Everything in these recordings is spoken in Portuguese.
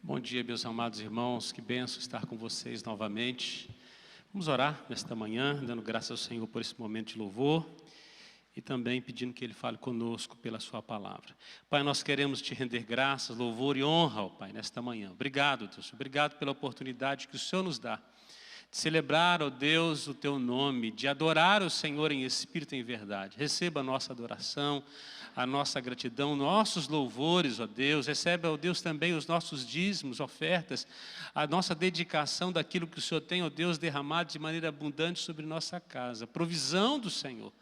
Bom dia, meus amados irmãos, que benção estar com vocês novamente. Vamos orar nesta manhã, dando graças ao Senhor por esse momento de louvor e também pedindo que Ele fale conosco pela Sua palavra. Pai, nós queremos Te render graças, louvor e honra, ó Pai, nesta manhã. Obrigado, Deus, obrigado pela oportunidade que o Senhor nos dá de celebrar, ó Deus, o Teu nome, de adorar o Senhor em espírito e em verdade. Receba a nossa adoração, a nossa gratidão, nossos louvores, ó Deus. Recebe, ó Deus, também os nossos dízimos, ofertas, a nossa dedicação daquilo que o Senhor tem, ó Deus, derramado de maneira abundante sobre nossa casa. Provisão do Senhor.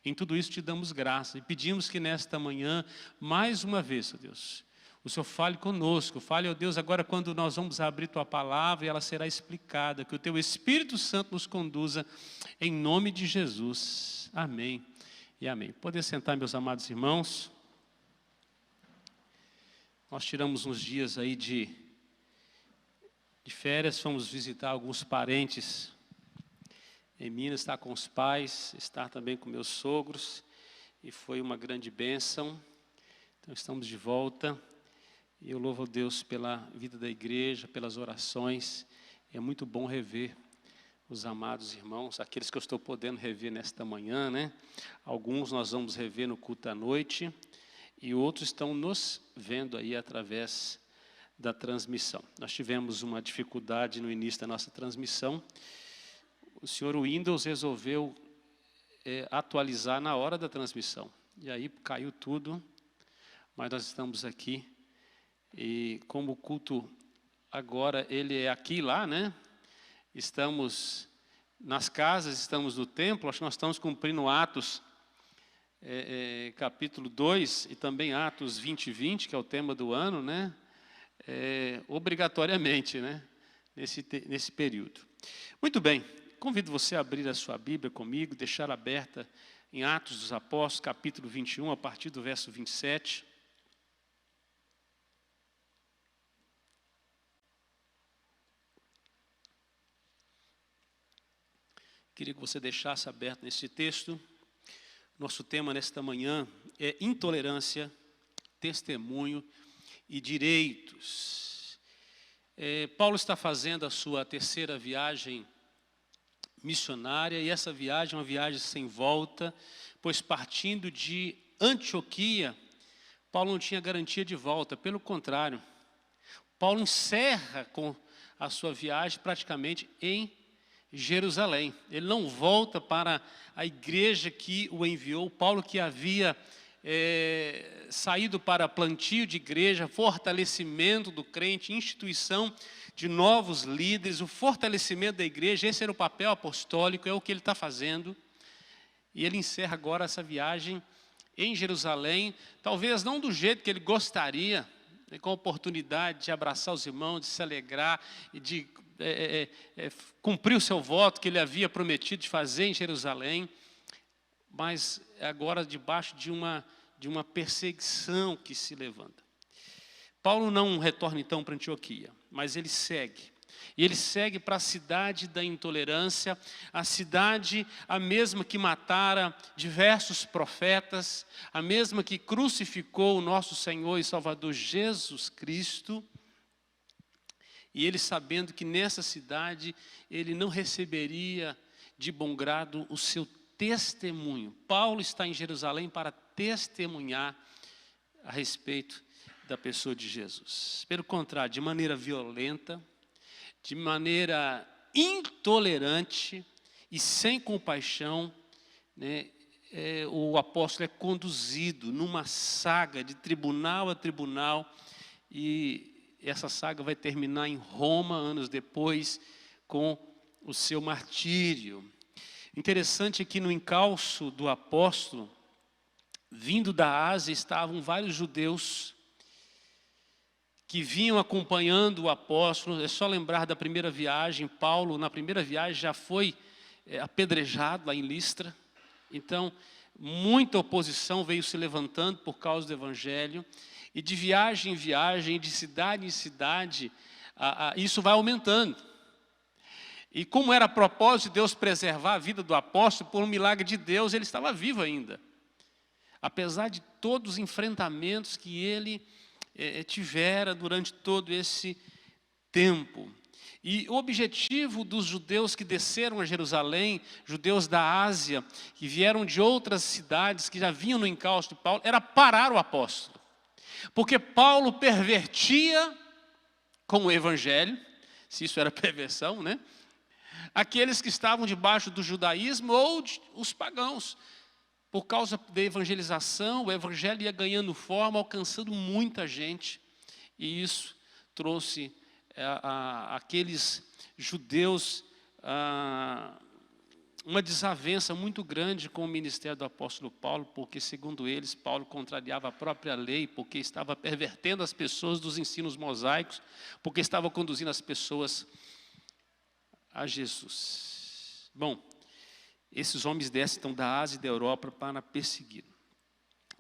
Em tudo isso te damos graça e pedimos que nesta manhã, mais uma vez, ó Deus, o Senhor fale conosco, fale, ó Deus, agora quando nós vamos abrir Tua palavra e ela será explicada, que o Teu Espírito Santo nos conduza, em nome de Jesus. Amém e amém. Podem sentar, meus amados irmãos. Nós tiramos uns dias aí de férias, fomos visitar alguns parentes em Minas, estar com os pais, estar também com meus sogros, e foi uma grande bênção. Então estamos de volta. E eu louvo a Deus pela vida da igreja, pelas orações. É muito bom rever os amados irmãos, aqueles que eu estou podendo rever nesta manhã, né? Alguns nós vamos rever no culto à noite e outros estão nos vendo aí através da transmissão. Nós tivemos uma dificuldade no início da nossa transmissão. O senhor Windows resolveu atualizar na hora da transmissão. E aí caiu tudo, mas nós estamos aqui. E como o culto agora ele é aqui e lá, né? Estamos nas casas, estamos no templo, acho que nós estamos cumprindo Atos capítulo 2 e também Atos 20 e 20, que é o tema do ano, né? Obrigatoriamente, né? Nesse período. Muito bem, convido você a abrir a sua Bíblia comigo, deixar aberta em Atos dos Apóstolos, capítulo 21, a partir do verso 27. Queria que você deixasse aberto nesse texto. Nosso tema nesta manhã é intolerância, testemunho e direitos. Paulo está fazendo a sua terceira viagem missionária, e essa viagem é uma viagem sem volta, pois partindo de Antioquia, Paulo não tinha garantia de volta, pelo contrário. Paulo encerra com a sua viagem praticamente em Jerusalém. Ele não volta para a igreja que o enviou. Paulo, que havia saído para plantio de igreja, fortalecimento do crente, instituição de novos líderes, o fortalecimento da igreja, esse era o papel apostólico, é o que ele está fazendo. E ele encerra agora essa viagem em Jerusalém, talvez não do jeito que ele gostaria, com a oportunidade de abraçar os irmãos, de se alegrar e de cumprir o seu voto que ele havia prometido de fazer em Jerusalém, mas agora debaixo de uma perseguição que se levanta. Paulo não retorna então para Antioquia, mas ele segue. E ele segue para a cidade da intolerância, a cidade a mesma que matara diversos profetas, a mesma que crucificou o nosso Senhor e Salvador Jesus Cristo. E ele, sabendo que nessa cidade ele não receberia de bom grado o seu testemunho. Paulo está em Jerusalém para testemunhar a respeito da pessoa de Jesus. Pelo contrário, de maneira violenta, de maneira intolerante e sem compaixão, né, o apóstolo é conduzido numa saga de tribunal a tribunal, e essa saga vai terminar em Roma, anos depois, com o seu martírio. Interessante é que no encalço do apóstolo, vindo da Ásia, estavam vários judeus que vinham acompanhando o apóstolo. É só lembrar da primeira viagem. Paulo, na primeira viagem, já foi apedrejado lá em Listra. Então, muita oposição veio se levantando por causa do evangelho. E de viagem em viagem, de cidade em cidade, isso vai aumentando. E como era propósito de Deus preservar a vida do apóstolo, por um milagre de Deus, ele estava vivo ainda. Apesar de todos os enfrentamentos que ele tivera durante todo esse tempo. E o objetivo dos judeus que desceram a Jerusalém, judeus da Ásia, que vieram de outras cidades, que já vinham no encalço de Paulo, era parar o apóstolo. Porque Paulo pervertia com o evangelho, se isso era perversão, né? Aqueles que estavam debaixo do judaísmo ou os pagãos. Por causa da evangelização, o evangelho ia ganhando forma, alcançando muita gente. E isso trouxe aqueles judeus uma desavença muito grande com o ministério do apóstolo Paulo, porque, segundo eles, Paulo contrariava a própria lei, porque estava pervertendo as pessoas dos ensinos mosaicos, porque estava conduzindo as pessoas a Jesus. Bom, esses homens descem então da Ásia e da Europa para perseguir.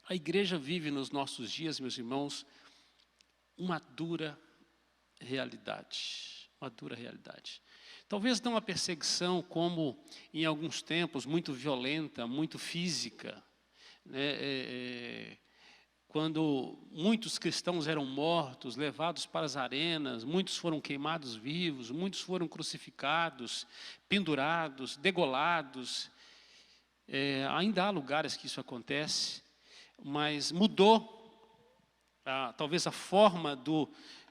A igreja vive nos nossos dias, meus irmãos, uma dura realidade. Uma dura realidade. Talvez não uma perseguição como em alguns tempos, muito violenta, muito física, né? Quando muitos cristãos eram mortos, levados para as arenas, muitos foram queimados vivos, muitos foram crucificados, pendurados, degolados. Ainda há lugares que isso acontece, mas mudou talvez a forma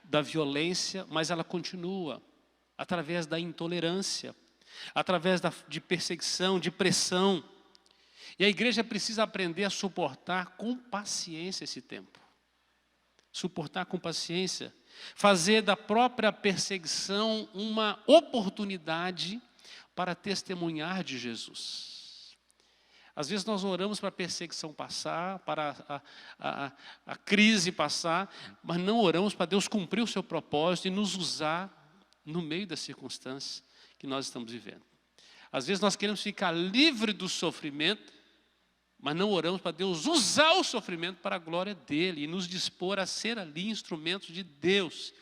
da violência, mas ela continua através da intolerância, através de perseguição, de pressão. E a igreja precisa aprender a suportar com paciência esse tempo. Suportar com paciência. Fazer da própria perseguição uma oportunidade para testemunhar de Jesus. Às vezes nós oramos para a perseguição passar, para a crise passar, mas não oramos para Deus cumprir o seu propósito e nos usar no meio das circunstâncias que nós estamos vivendo. Às vezes nós queremos ficar livre do sofrimento, mas não oramos para Deus usar o sofrimento para a glória dEle e nos dispor a ser ali instrumentos de Deus.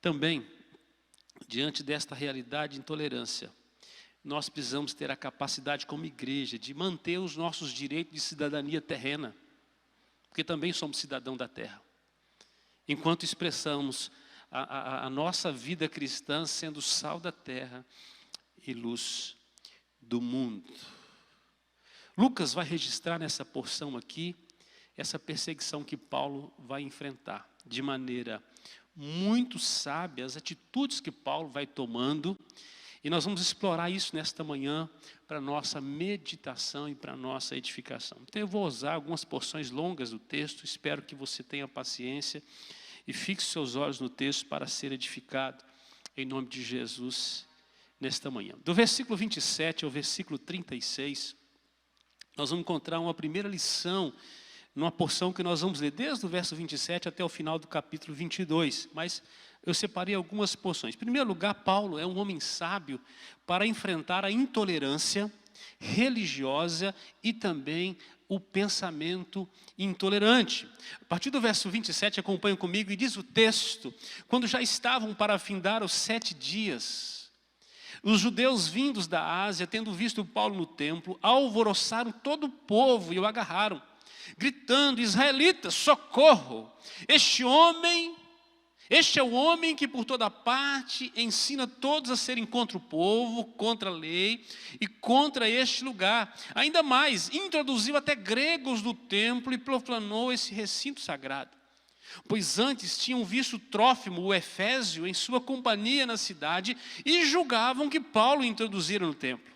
Também, diante desta realidade de intolerância, nós precisamos ter a capacidade como igreja de manter os nossos direitos de cidadania terrena, porque também somos cidadãos da terra. Enquanto expressamos a nossa vida cristã sendo sal da terra e luz do mundo. Lucas vai registrar nessa porção aqui essa perseguição que Paulo vai enfrentar de maneira muito sábia, as atitudes que Paulo vai tomando, e nós vamos explorar isso nesta manhã para a nossa meditação e para a nossa edificação. Então eu vou usar algumas porções longas do texto, espero que você tenha paciência e fixe seus olhos no texto para ser edificado em nome de Jesus nesta manhã. Do versículo 27 ao versículo 36, nós vamos encontrar uma primeira lição numa porção que nós vamos ler desde o verso 27 até o final do capítulo 22, mas eu separei algumas porções. Em primeiro lugar, Paulo é um homem sábio para enfrentar a intolerância religiosa e também o pensamento intolerante. A partir do verso 27, acompanha comigo, e diz o texto: quando já estavam para findar os 7 dias, os judeus vindos da Ásia, tendo visto Paulo no templo, alvoroçaram todo o povo e o agarraram, gritando: israelitas, socorro! Este é o homem que por toda parte ensina todos a serem contra o povo, contra a lei e contra este lugar. Ainda mais, introduziu até gregos do templo e profanou esse recinto sagrado. Pois antes tinham visto Trófimo, o Efésio, em sua companhia na cidade e julgavam que Paulo introduzira no templo.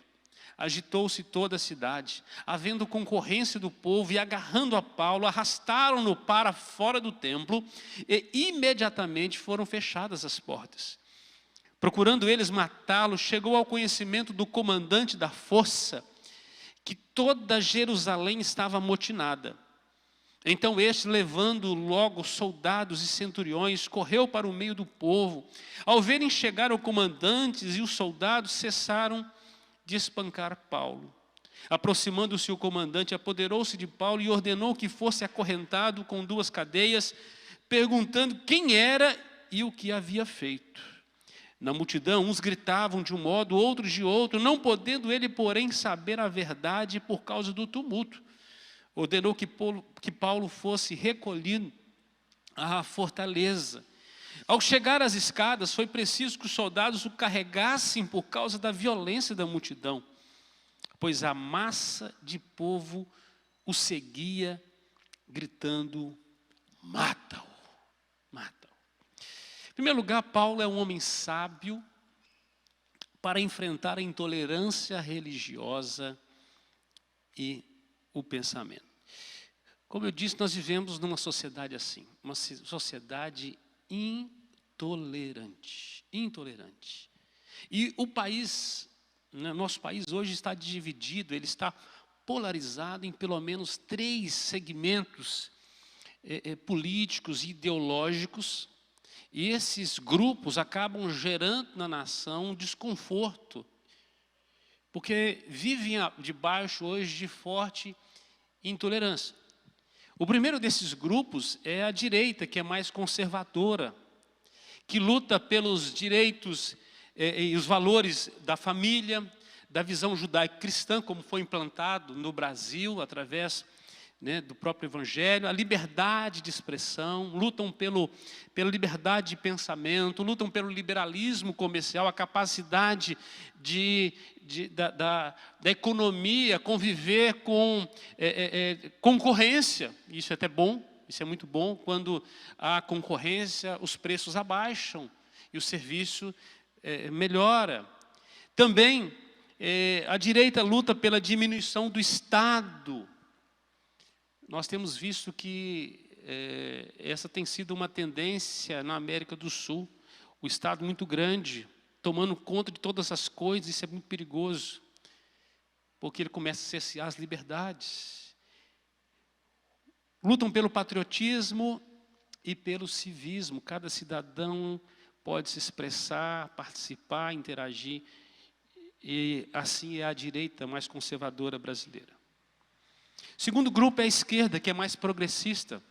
Agitou-se toda a cidade, havendo concorrência do povo, e agarrando a Paulo, arrastaram-no para fora do templo, e imediatamente foram fechadas as portas. Procurando eles matá-lo, chegou ao conhecimento do comandante da força, que toda Jerusalém estava amotinada. Então este, levando logo soldados e centuriões, correu para o meio do povo. Ao verem chegar os comandantes e os soldados, cessaram de espancar Paulo. Aproximando-se o comandante, apoderou-se de Paulo e ordenou que fosse acorrentado com 2 cadeias, perguntando quem era e o que havia feito. Na multidão, uns gritavam de um modo, outros de outro, não podendo ele, porém, saber a verdade por causa do tumulto. ordenou que Paulo fosse recolhido à fortaleza. Ao chegar às escadas, foi preciso que os soldados o carregassem por causa da violência da multidão, pois a massa de povo o seguia, gritando: mata-o, mata-o. Em primeiro lugar, Paulo é um homem sábio para enfrentar a intolerância religiosa e o pensamento. Como eu disse, nós vivemos numa sociedade assim, uma sociedade intolerante. E o país, nosso país hoje está dividido, ele está polarizado em pelo menos 3 segmentos políticos e ideológicos, e esses grupos acabam gerando na nação desconforto, porque vivem debaixo hoje de forte intolerância. O primeiro desses grupos é a direita, que é mais conservadora, que luta pelos direitos e os valores da família, da visão judaico-cristã, como foi implantado no Brasil, através do próprio Evangelho, a liberdade de expressão, lutam pela liberdade de pensamento, lutam pelo liberalismo comercial, a capacidade da economia conviver com concorrência. Isso é até bom, isso é muito bom. Quando há concorrência, os preços abaixam e o serviço melhora. Também a direita luta pela diminuição do Estado. Nós temos visto que essa tem sido uma tendência na América do Sul. O Estado muito grande, tomando conta de todas as coisas, isso é muito perigoso, porque ele começa a cercear as liberdades. Lutam pelo patriotismo e pelo civismo. Cada cidadão pode se expressar, participar, interagir, e assim é a direita mais conservadora brasileira. O segundo grupo é a esquerda, que é mais progressista,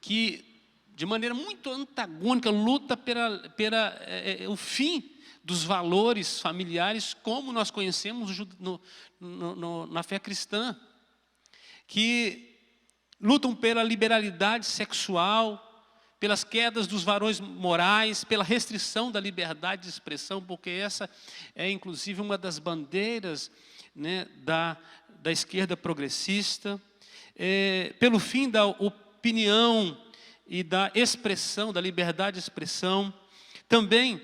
que de maneira muito antagônica luta pelo fim dos valores familiares como nós conhecemos na fé cristã, que lutam pela liberalidade sexual, pelas quedas dos valores morais, pela restrição da liberdade de expressão, porque essa é inclusive uma das bandeiras da esquerda progressista, pelo fim da opinião e da expressão, da liberdade de expressão. Também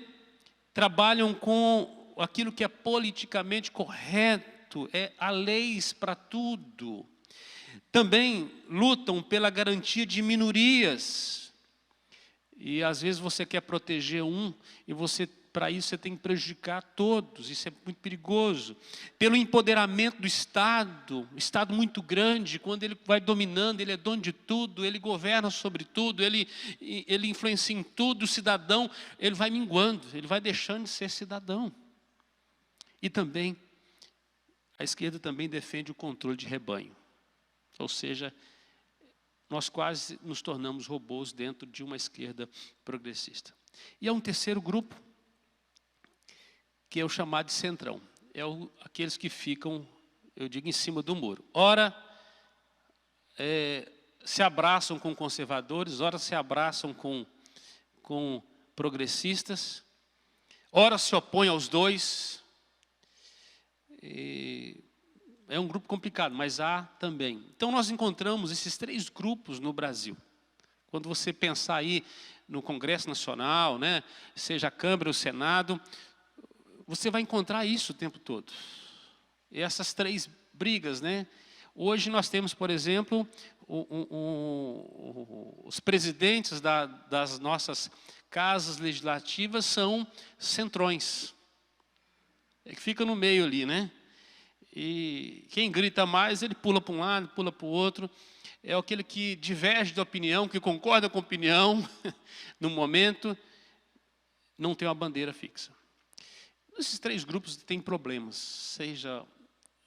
trabalham com aquilo que é politicamente correto, há leis para tudo. Também lutam pela garantia de minorias. E às vezes você quer proteger um e para isso você tem que prejudicar todos, isso é muito perigoso. Pelo empoderamento do Estado muito grande, quando ele vai dominando, ele é dono de tudo, ele governa sobre tudo, ele influencia em tudo, o cidadão, ele vai minguando, ele vai deixando de ser cidadão. E também, a esquerda também defende o controle de rebanho, ou seja, nós quase nos tornamos robôs dentro de uma esquerda progressista. E há um terceiro grupo, que é o chamado de centrão. Aqueles que ficam, eu digo, em cima do muro. Ora, se abraçam com conservadores, ora se abraçam com progressistas, ora se opõem aos dois. É um grupo complicado, mas há também. Então nós encontramos esses 3 grupos no Brasil. Quando você pensar aí no Congresso Nacional, seja a Câmara ou o Senado, você vai encontrar isso o tempo todo. E essas 3 brigas, Hoje nós temos, por exemplo, os presidentes das nossas casas legislativas são centrões. Que fica no meio ali, E quem grita mais, ele pula para um lado, pula para o outro. É aquele que diverge de opinião, que concorda com a opinião, no momento, não tem uma bandeira fixa. Esses 3 grupos têm problemas, seja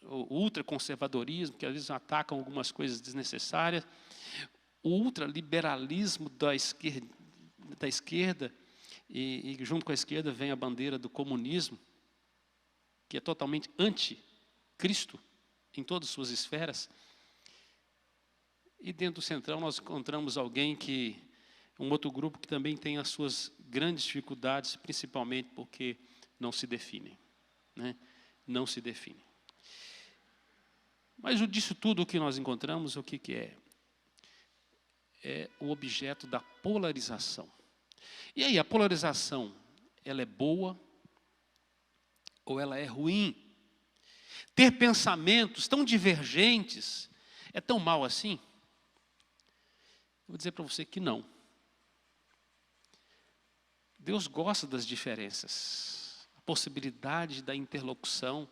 o ultraconservadorismo, que às vezes atacam algumas coisas desnecessárias, o ultraliberalismo da esquerda e junto com a esquerda vem a bandeira do comunismo, que é totalmente anti-Cristo, em todas as suas esferas. E dentro do Centrão nós encontramos um outro grupo que também tem as suas grandes dificuldades, principalmente porque não se definem, né? Não se definem. Mas disso tudo o que nós encontramos, o que é? É o objeto da polarização. E aí, a polarização, ela é boa ou ela é ruim? Ter pensamentos tão divergentes é tão mal assim? Vou dizer para você que não. Deus gosta das diferenças, a possibilidade da interlocução.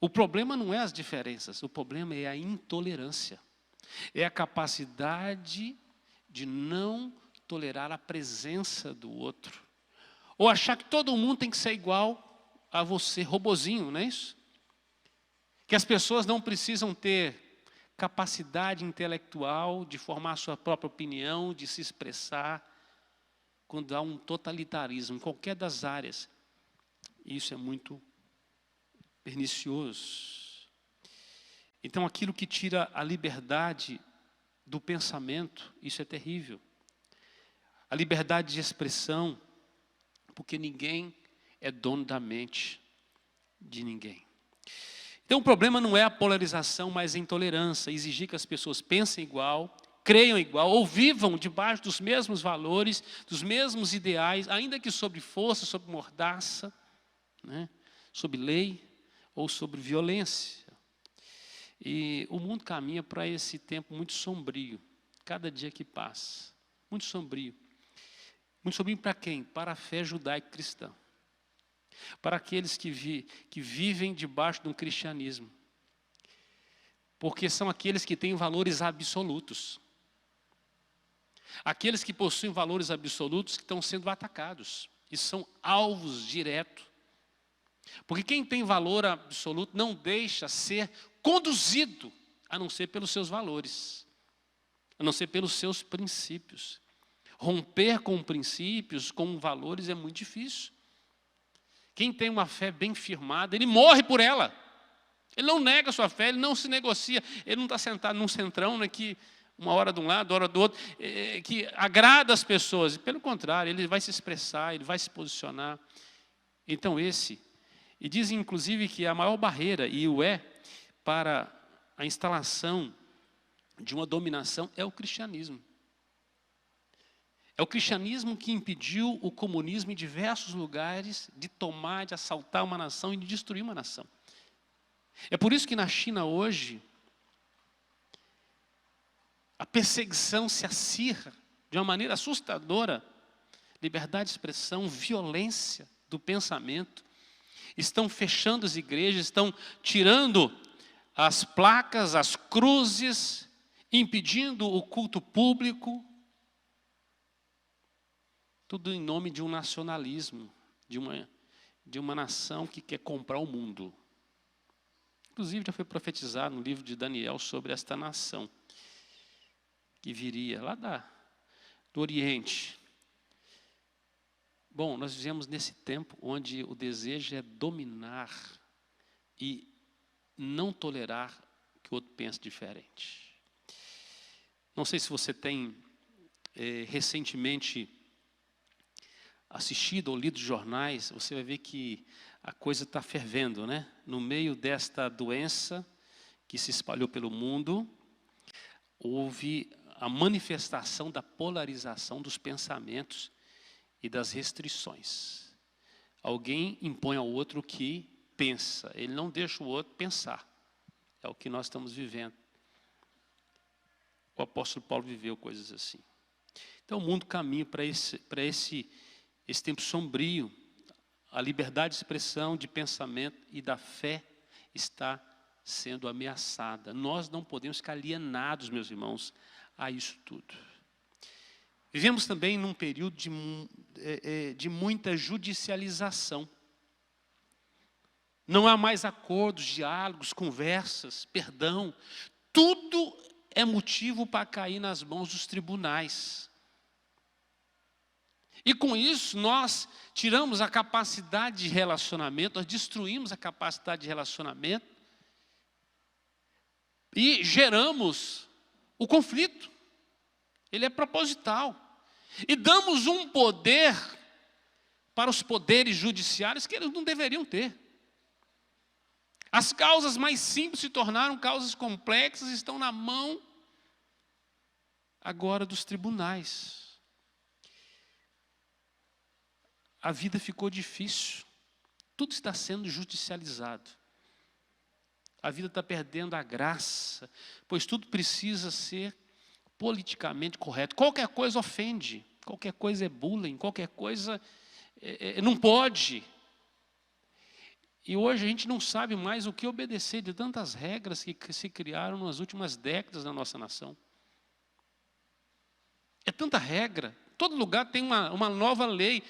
O problema não é as diferenças, o problema é a intolerância. É a capacidade de não tolerar a presença do outro. Ou achar que todo mundo tem que ser igual a você, robozinho, não é isso? Que as pessoas não precisam ter capacidade intelectual de formar a sua própria opinião, de se expressar, quando há um totalitarismo em qualquer das áreas. Isso é muito pernicioso. Então, aquilo que tira a liberdade do pensamento, isso é terrível. A liberdade de expressão, porque ninguém é dono da mente de ninguém. Então, o problema não é a polarização, mas a intolerância. Exigir que as pessoas pensem igual, creiam igual, ou vivam debaixo dos mesmos valores, dos mesmos ideais, ainda que sobre força, sobre mordaça, né? Sobre lei ou sobre violência. E o mundo caminha para esse tempo muito sombrio, cada dia que passa. Muito sombrio. Muito sombrio para quem? Para a fé judaico-cristã. Para aqueles que vivem debaixo de um cristianismo. Porque são aqueles que têm valores absolutos. Aqueles que possuem valores absolutos que estão sendo atacados. E são alvos diretos. Porque quem tem valor absoluto não deixa ser conduzido, a não ser pelos seus valores, a não ser pelos seus princípios. Romper com princípios, com valores é muito difícil. Quem tem uma fé bem firmada, ele morre por ela. Ele não nega a sua fé, ele não se negocia. Ele não está sentado num centrão, né, que uma hora de um lado, hora do outro, que agrada as pessoas. Pelo contrário, ele vai se expressar, ele vai se posicionar. Então e dizem inclusive que a maior barreira, e o é, para a instalação de uma dominação é o cristianismo. É o cristianismo que impediu o comunismo em diversos lugares de tomar, de assaltar uma nação e de destruir uma nação. É por isso que na China hoje, a perseguição se acirra de uma maneira assustadora. Liberdade de expressão, violência do pensamento. Estão fechando as igrejas, estão tirando as placas, as cruzes, impedindo o culto público. Tudo em nome de um nacionalismo, de uma nação que quer comprar o mundo. Inclusive já foi profetizado no livro de Daniel sobre esta nação que viria lá do Oriente. Bom, nós vivemos nesse tempo onde o desejo é dominar e não tolerar que o outro pense diferente. Não sei se você tem recentemente assistido ou lido jornais, você vai ver que a coisa está fervendo, né? No meio desta doença que se espalhou pelo mundo, houve a manifestação da polarização dos pensamentos e das restrições. Alguém impõe ao outro o que pensa, ele não deixa o outro pensar. É o que nós estamos vivendo. O apóstolo Paulo viveu coisas assim. Então o mundo caminha para esse tempo sombrio. A liberdade de expressão, de pensamento e da fé está sendo ameaçada. Nós não podemos ficar alienados, meus irmãos, a isso tudo. Vivemos também num período de muita judicialização. Não há mais acordos, diálogos, conversas, perdão. Tudo é motivo para cair nas mãos dos tribunais. E com isso nós tiramos a capacidade de relacionamento, nós destruímos a capacidade de relacionamento e geramos O conflito, ele é proposital. E damos um poder para os poderes judiciários que eles não deveriam ter. As causas mais simples se tornaram causas complexas e estão na mão agora dos tribunais. A vida ficou difícil. Tudo está sendo judicializado. A vida está perdendo a graça, pois tudo precisa ser politicamente correto. Qualquer coisa ofende, qualquer coisa é bullying, qualquer coisa não pode. E hoje a gente não sabe mais o que obedecer de tantas regras que se criaram nas últimas décadas na nossa nação. É tanta regra, todo lugar tem uma nova lei.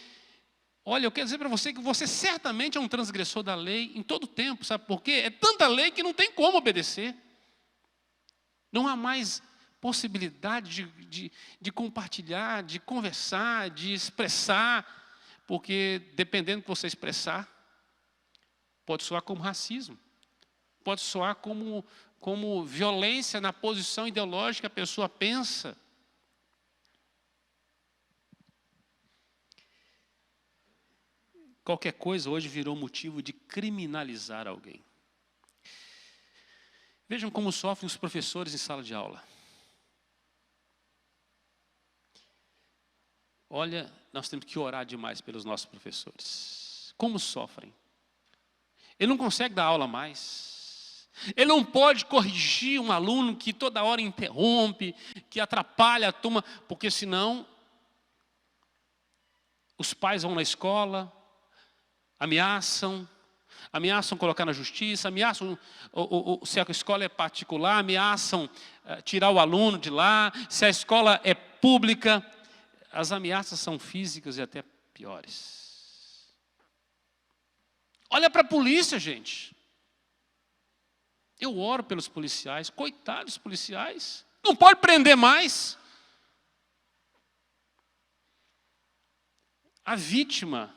Olha, eu quero dizer para você que você certamente é um transgressor da lei em todo tempo, sabe por quê? É tanta lei que não tem como obedecer. Não há mais possibilidade de compartilhar, de conversar, de expressar, porque dependendo do que você expressar, pode soar como racismo, pode soar como violência na posição ideológica que a pessoa pensa. Qualquer coisa hoje virou motivo de criminalizar alguém. Vejam como sofrem os professores em sala de aula. Olha, nós temos que orar demais pelos nossos professores. Como sofrem. Ele não consegue dar aula mais. Ele não pode corrigir um aluno que toda hora interrompe, que atrapalha a turma, porque senão os pais vão na escola, ameaçam colocar na justiça, ameaçam, se a escola é particular, ameaçam tirar o aluno de lá, se a escola é pública, as ameaças são físicas e até piores. Olha para a polícia, gente. Eu oro pelos policiais, coitados dos policiais, não pode prender mais. A vítima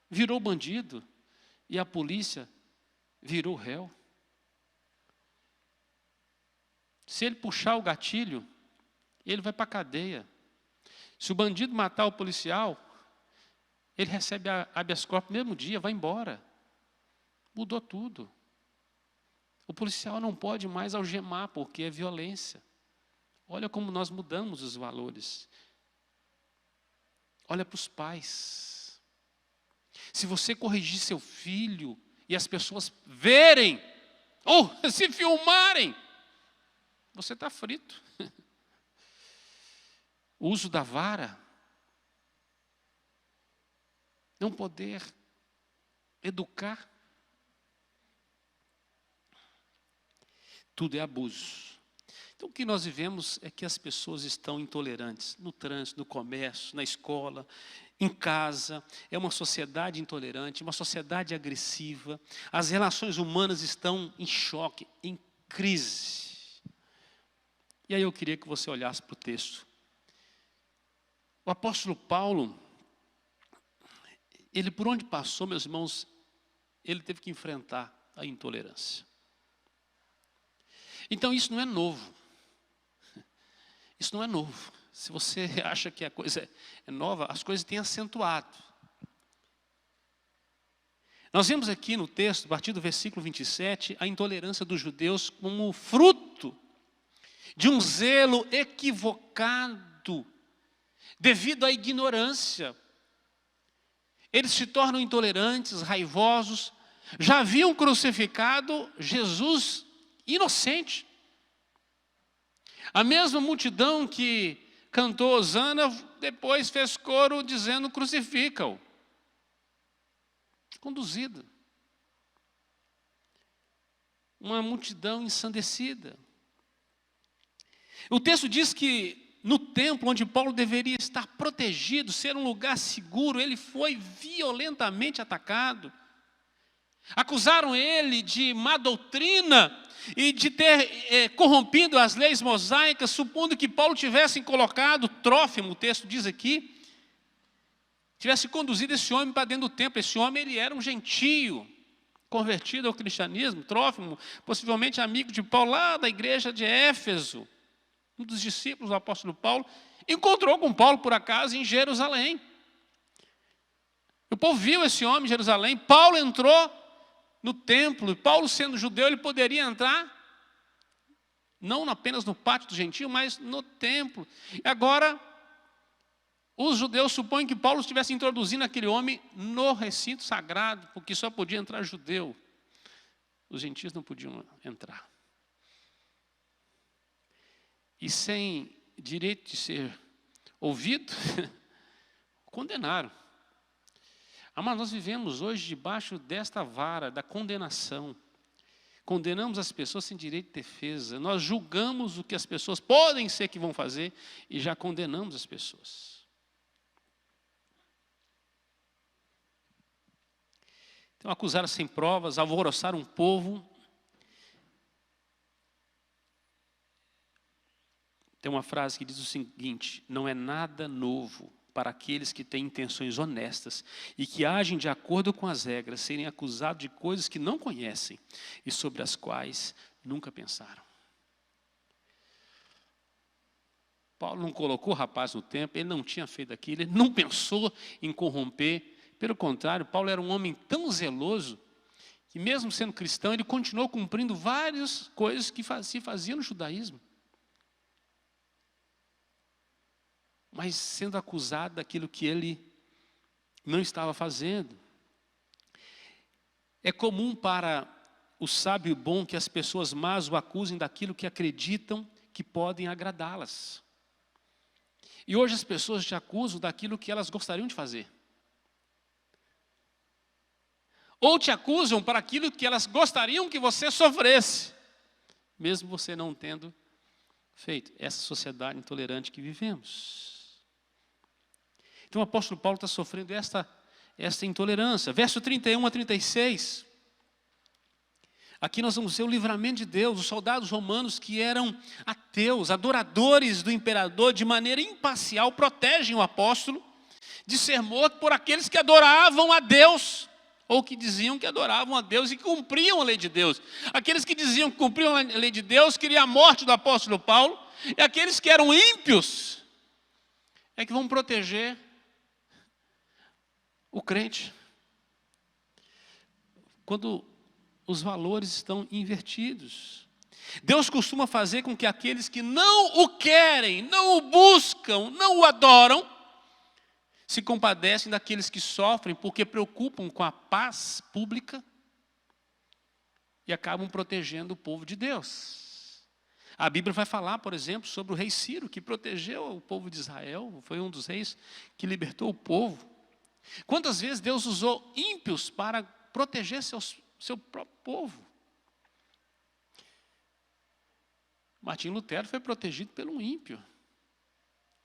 virou bandido e a polícia virou réu. Se ele puxar o gatilho, ele vai para a cadeia. Se o bandido matar o policial, ele recebe a habeas corpus no mesmo dia, vai embora. Mudou tudo. O policial não pode mais algemar, porque é violência. Olha como nós mudamos os valores. Olha para os pais. Se você corrigir seu filho e as pessoas verem, ou se filmarem, você está frito. O uso da vara, não poder educar, tudo é abuso. Então o que nós vivemos é que as pessoas estão intolerantes no trânsito, no comércio, na escola, em casa. É uma sociedade intolerante, uma sociedade agressiva. As relações humanas estão em choque, em crise. E aí eu queria que você olhasse para o texto. O apóstolo Paulo, ele por onde passou, meus irmãos, ele teve que enfrentar a intolerância. Então isso não é novo. Isso não é novo. Se você acha que a coisa é nova, as coisas têm acentuado. Nós vemos aqui no texto, a partir do versículo 27, a intolerância dos judeus como fruto de um zelo equivocado, devido à ignorância. Eles se tornam intolerantes, raivosos. Já haviam crucificado Jesus inocente. A mesma multidão que cantou Hosana, depois fez coro dizendo crucifica-o. Conduzida. Uma multidão ensandecida. O texto diz que no templo onde Paulo deveria estar protegido, ser um lugar seguro, ele foi violentamente atacado. Acusaram ele de má doutrina e de ter corrompido as leis mosaicas, supondo que Paulo tivesse colocado Trófimo, o texto diz aqui, tivesse conduzido esse homem para dentro do templo. Esse homem ele era um gentio, convertido ao cristianismo. Trófimo, possivelmente amigo de Paulo lá da igreja de Éfeso. um dos discípulos do apóstolo Paulo, encontrou com Paulo, por acaso, em Jerusalém. O povo viu esse homem em Jerusalém. Paulo entrou no templo. E Paulo, sendo judeu, ele poderia entrar não apenas no pátio do gentio, mas no templo. E agora, os judeus supõem que Paulo estivesse introduzindo aquele homem no recinto sagrado, porque só podia entrar judeu. Os gentios não podiam entrar. E sem direito de ser ouvido, condenaram. Mas nós vivemos hoje debaixo desta vara da condenação. Condenamos as pessoas sem direito de defesa. Nós julgamos o que as pessoas podem ser que vão fazer e já condenamos as pessoas. Então, acusaram sem provas, alvoroçaram um povo. Tem uma frase que diz o seguinte: não é nada novo para aqueles que têm intenções honestas e que agem de acordo com as regras, serem acusados de coisas que não conhecem e sobre as quais nunca pensaram. Paulo não colocou o rapaz no templo, ele não tinha feito aquilo, ele não pensou em corromper. Pelo contrário, Paulo era um homem tão zeloso que, mesmo sendo cristão, ele continuou cumprindo várias coisas que se faziam no judaísmo. Mas sendo acusado daquilo que ele não estava fazendo. É comum para o sábio bom que as pessoas más o acusem daquilo que acreditam que podem agradá-las. E hoje as pessoas te acusam daquilo que elas gostariam de fazer. Ou te acusam para aquilo que elas gostariam que você sofresse, mesmo você não tendo feito. Essa sociedade intolerante que vivemos. Então o apóstolo Paulo está sofrendo esta intolerância. Verso 31 a 36. Aqui nós vamos ver o livramento de Deus. Os soldados romanos que eram ateus, adoradores do imperador, de maneira imparcial, protegem o apóstolo de ser morto por aqueles que adoravam a Deus, ou que diziam que adoravam a Deus e cumpriam a lei de Deus. Aqueles que diziam que cumpriam a lei de Deus queriam a morte do apóstolo Paulo, e aqueles que eram ímpios é que vão proteger o crente. Quando os valores estão invertidos. Deus costuma fazer com que aqueles que não o querem, não o buscam, não o adoram, se compadecem daqueles que sofrem porque preocupam com a paz pública e acabam protegendo o povo de Deus. A Bíblia vai falar, por exemplo, sobre o rei Ciro, que protegeu o povo de Israel, foi um dos reis que libertou o povo. Quantas vezes Deus usou ímpios para proteger seu próprio povo? Martim Lutero foi protegido pelo um ímpio.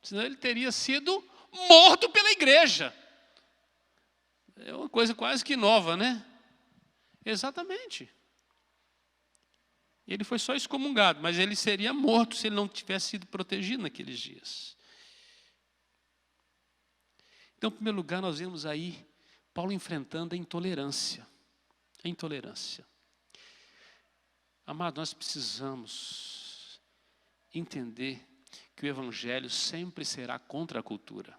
Senão ele teria sido morto pela igreja. É uma coisa quase que nova, né? Exatamente. Ele foi só excomungado, mas ele seria morto se ele não tivesse sido protegido naqueles dias. Então, em primeiro lugar, nós vemos aí Paulo enfrentando a intolerância. A intolerância. Amados, nós precisamos entender que o Evangelho sempre será contra a cultura.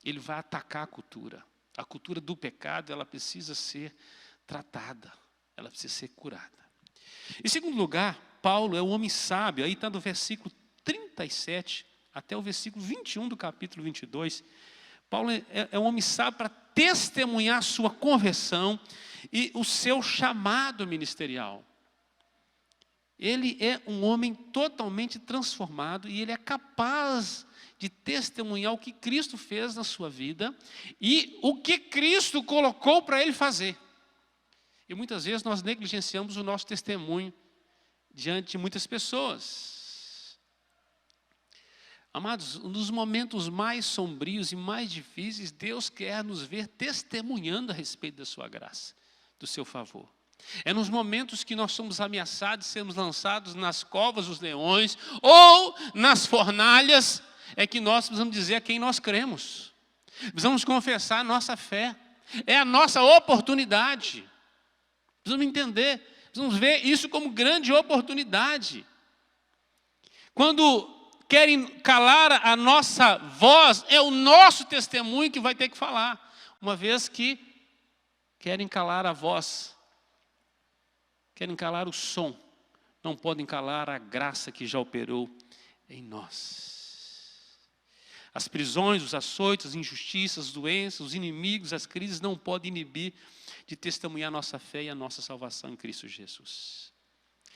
Ele vai atacar a cultura. A cultura do pecado, ela precisa ser tratada. Ela precisa ser curada. Em segundo lugar, Paulo é um homem sábio. Aí está do versículo 37 até o versículo 21 do capítulo 22. Paulo é um homem sábio para testemunhar a sua conversão e o seu chamado ministerial. Ele é um homem totalmente transformado e ele é capaz de testemunhar o que Cristo fez na sua vida e o que Cristo colocou para ele fazer. E muitas vezes nós negligenciamos o nosso testemunho diante de muitas pessoas. Amados, nos momentos mais sombrios e mais difíceis, Deus quer nos ver testemunhando a respeito da sua graça, do seu favor. É nos momentos que nós somos ameaçados, sermos lançados nas covas dos leões ou nas fornalhas, é que nós precisamos dizer a quem nós cremos. Precisamos confessar a nossa fé. É a nossa oportunidade. Precisamos entender, precisamos ver isso como grande oportunidade. Quando querem calar a nossa voz, é o nosso testemunho que vai ter que falar. Uma vez que querem calar a voz, querem calar o som, não podem calar a graça que já operou em nós. As prisões, os açoites, as injustiças, as doenças, os inimigos, as crises não podem inibir de testemunhar a nossa fé e a nossa salvação em Cristo Jesus.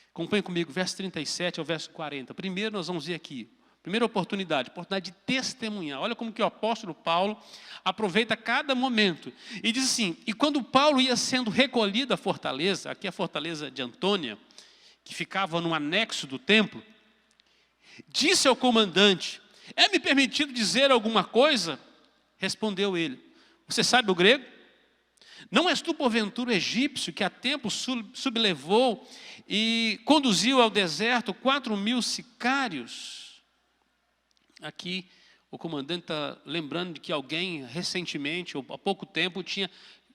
Acompanhe comigo, verso 37 ao verso 40. Primeiro nós vamos ver aqui, primeira oportunidade de testemunhar. Olha como que o apóstolo Paulo aproveita cada momento. E diz assim, e quando Paulo ia sendo recolhido à fortaleza, aqui a fortaleza de Antônia, que ficava no anexo do templo, disse ao comandante, é-me permitido dizer alguma coisa? Respondeu ele, você sabe o grego? Não és tu, porventura, egípcio, que há tempo sublevou e conduziu ao deserto 4.000 sicários? Aqui o comandante está lembrando de que alguém recentemente, ou há pouco tempo, tinha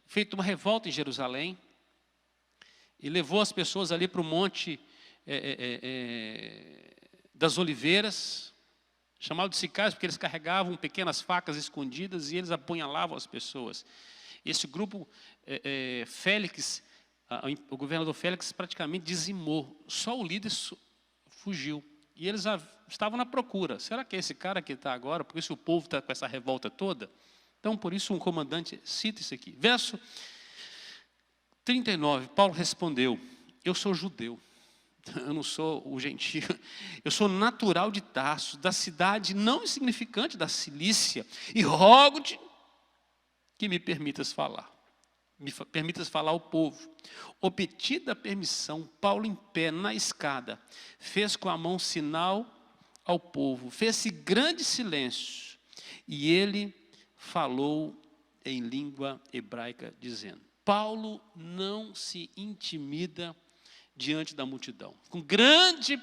feito uma revolta em Jerusalém e levou as pessoas ali para o monte das oliveiras, chamado de sicários, porque eles carregavam pequenas facas escondidas e eles apunhalavam as pessoas. Esse grupo, Félix, o governador Félix praticamente dizimou, só o líder fugiu. E eles estavam na procura, será que é esse cara que está agora? Porque se o povo está com essa revolta toda, então por isso um comandante cita isso aqui. Verso 39, Paulo respondeu, eu sou judeu, eu não sou o gentio, eu sou natural de Tarso, da cidade não insignificante da Cilícia, e rogo-te que me permitas falar ao povo. Obtida a permissão, Paulo em pé na escada, fez com a mão sinal ao povo, fez-se grande silêncio, e ele falou em língua hebraica, dizendo, Paulo não se intimida diante da multidão. Com grande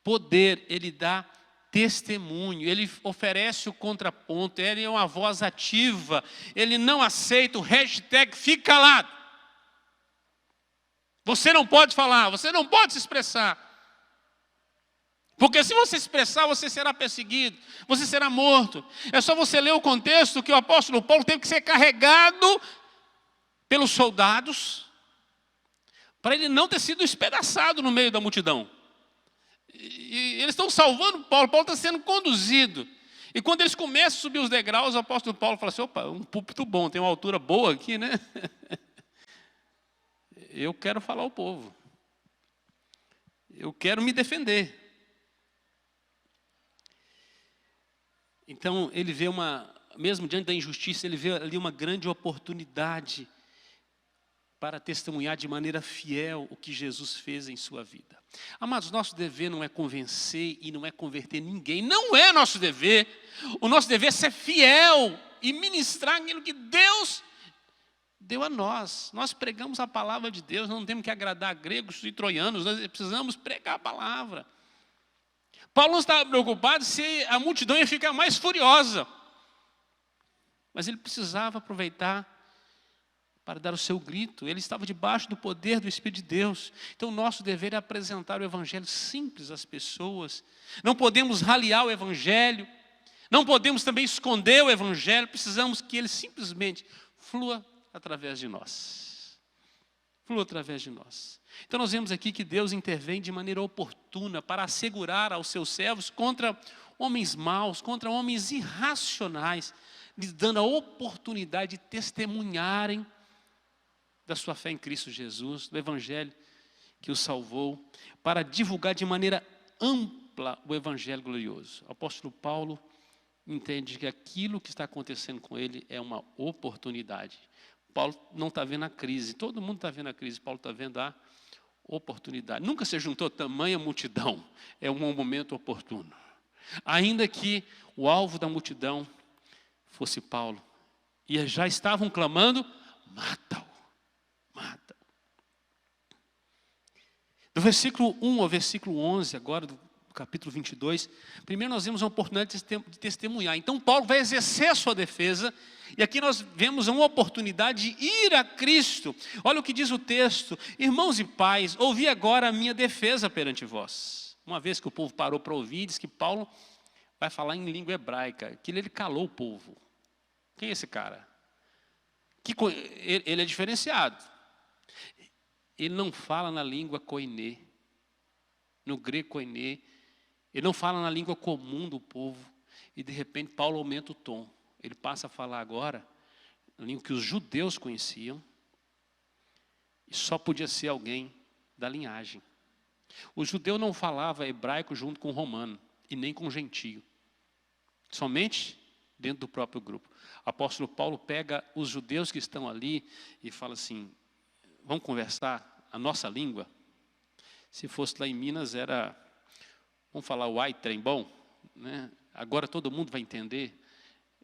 poder, ele dá testemunho, ele oferece o contraponto, ele é uma voz ativa, ele não aceita o hashtag fique calado. Você não pode falar, você não pode se expressar. Porque se você se expressar, você será perseguido, você será morto. É só você ler o contexto que o apóstolo Paulo teve que ser carregado pelos soldados, para ele não ter sido espedaçado no meio da multidão. E eles estão salvando Paulo, Paulo está sendo conduzido. E quando eles começam a subir os degraus, o apóstolo Paulo fala assim, opa, um púlpito bom, tem uma altura boa aqui, né? Eu quero falar ao povo. Eu quero me defender. Então, ele vê mesmo diante da injustiça, ele vê ali uma grande oportunidade para testemunhar de maneira fiel o que Jesus fez em sua vida. Amados, nosso dever não é convencer e não é converter ninguém. Não é nosso dever. O nosso dever é ser fiel e ministrar aquilo que Deus deu a nós. Nós pregamos a palavra de Deus, não temos que agradar gregos e troianos, nós precisamos pregar a palavra. Paulo não estava preocupado se a multidão ia ficar mais furiosa. Mas ele precisava aproveitar para dar o seu grito. Ele estava debaixo do poder do Espírito de Deus. Então, o nosso dever é apresentar o Evangelho simples às pessoas. Não podemos raliar o Evangelho. Não podemos também esconder o Evangelho. Precisamos que ele simplesmente flua através de nós. Flua através de nós. Então, nós vemos aqui que Deus intervém de maneira oportuna para assegurar aos seus servos contra homens maus, contra homens irracionais, lhes dando a oportunidade de testemunharem da sua fé em Cristo Jesus, do Evangelho que o salvou, para divulgar de maneira ampla o Evangelho glorioso. O apóstolo Paulo entende que aquilo que está acontecendo com ele é uma oportunidade. Paulo não está vendo a crise, todo mundo está vendo a crise, Paulo está vendo a oportunidade. Nunca se juntou tamanha multidão, é um momento oportuno. Ainda que o alvo da multidão fosse Paulo, e já estavam clamando, mata-o. Mata. Do versículo 1 ao versículo 11, agora do capítulo 22, primeiro nós vemos uma oportunidade de testemunhar. Então Paulo vai exercer a sua defesa, e aqui nós vemos uma oportunidade de ir a Cristo. Olha o que diz o texto, irmãos e pais, ouvi agora a minha defesa perante vós. Uma vez que o povo parou para ouvir, diz que Paulo vai falar em língua hebraica. Aquilo ele calou o povo. Quem é esse cara? Ele é diferenciado. Ele não fala na língua koiné, no grego koiné. Ele não fala na língua comum do povo. E de repente Paulo aumenta o tom. Ele passa a falar agora na língua que os judeus conheciam. E só podia ser alguém da linhagem. O judeu não falava hebraico junto com o romano, e nem com o gentio. Somente dentro do próprio grupo. O apóstolo Paulo pega os judeus que estão ali e fala assim, vamos conversar a nossa língua? Se fosse lá em Minas era, vamos falar o ai, trem bom, né? Agora todo mundo vai entender.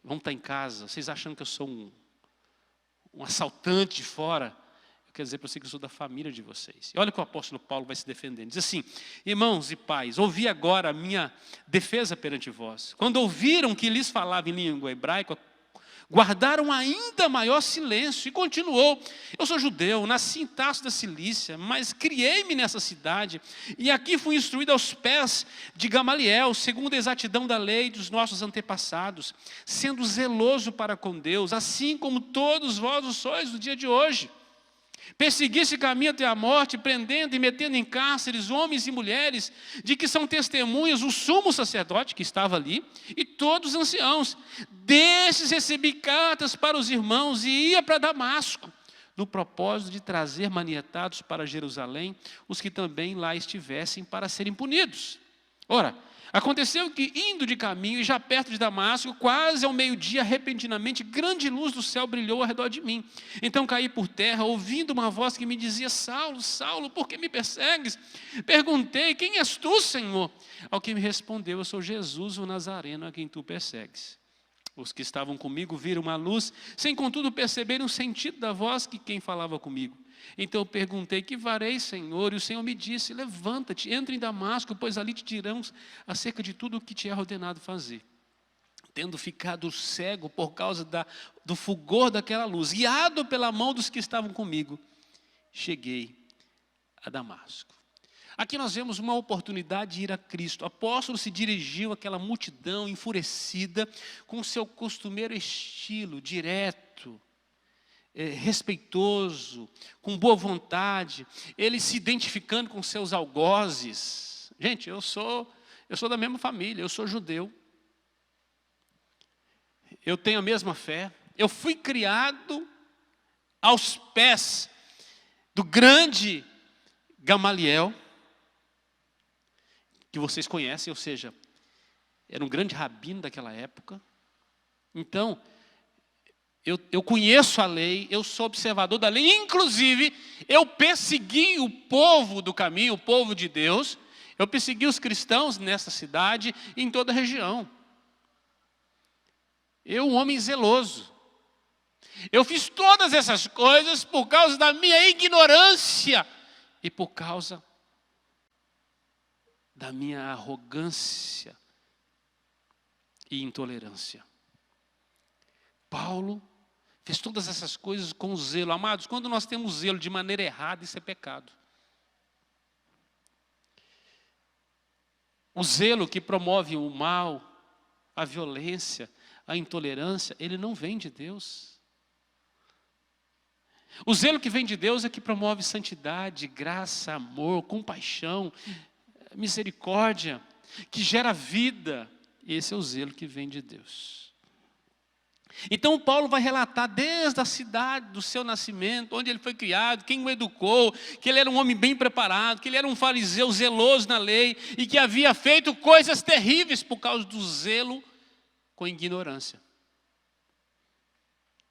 Vamos estar em casa, vocês achando que eu sou um assaltante de fora? Quer dizer para você que eu sou da família de vocês. E olha que o apóstolo Paulo vai se defendendo. Diz assim, irmãos e pais, ouvi agora a minha defesa perante vós. Quando ouviram que lhes falava em língua hebraica, guardaram ainda maior silêncio. E continuou, eu sou judeu, nasci em Tarso da Cilícia, mas criei-me nessa cidade. E aqui fui instruído aos pés de Gamaliel, segundo a exatidão da lei dos nossos antepassados, sendo zeloso para com Deus, assim como todos vós o sois no dia de hoje. Persegui esse caminho até a morte, prendendo e metendo em cárceres homens e mulheres, de que são testemunhas o sumo sacerdote que estava ali, e todos os anciãos. Desses recebi cartas para os irmãos e ia para Damasco, no propósito de trazer manietados para Jerusalém os que também lá estivessem para serem punidos. Ora, aconteceu que, indo de caminho e já perto de Damasco, quase ao meio-dia, repentinamente, grande luz do céu brilhou ao redor de mim. Então caí por terra, ouvindo uma voz que me dizia, Saulo, Saulo, por que me persegues? Perguntei, quem és tu, Senhor? Ao que me respondeu, eu sou Jesus, o Nazareno, a quem tu persegues. Os que estavam comigo viram uma luz, sem contudo perceberem o sentido da voz que quem falava comigo. Então eu perguntei, que farei, Senhor? E o Senhor me disse, levanta-te, entra em Damasco, pois ali te dirão acerca de tudo o que te é ordenado fazer. Tendo ficado cego por causa do fulgor daquela luz, guiado pela mão dos que estavam comigo, cheguei a Damasco. Aqui nós vemos uma oportunidade de ir a Cristo. O apóstolo se dirigiu àquela multidão enfurecida, com o seu costumeiro estilo, direto, respeitoso, com boa vontade, ele se identificando com seus algozes. Gente, eu sou da mesma família, eu sou judeu. Eu tenho a mesma fé. Eu fui criado aos pés do grande Gamaliel, que vocês conhecem, ou seja, era um grande rabino daquela época. Então, eu conheço a lei, eu sou observador da lei, inclusive eu persegui o povo do caminho, o povo de Deus, eu persegui os cristãos nessa cidade e em toda a região. Eu, um homem zeloso, eu fiz todas essas coisas por causa da minha ignorância e por causa da minha arrogância e intolerância. Paulo fez todas essas coisas com zelo. Amados, quando nós temos zelo de maneira errada, isso é pecado. O zelo que promove o mal, a violência, a intolerância, ele não vem de Deus. O zelo que vem de Deus é que promove santidade, graça, amor, compaixão, misericórdia, que gera vida. Esse é o zelo que vem de Deus. Então Paulo vai relatar desde a cidade do seu nascimento, onde ele foi criado, quem o educou, que ele era um homem bem preparado, que ele era um fariseu zeloso na lei e que havia feito coisas terríveis por causa do zelo com ignorância.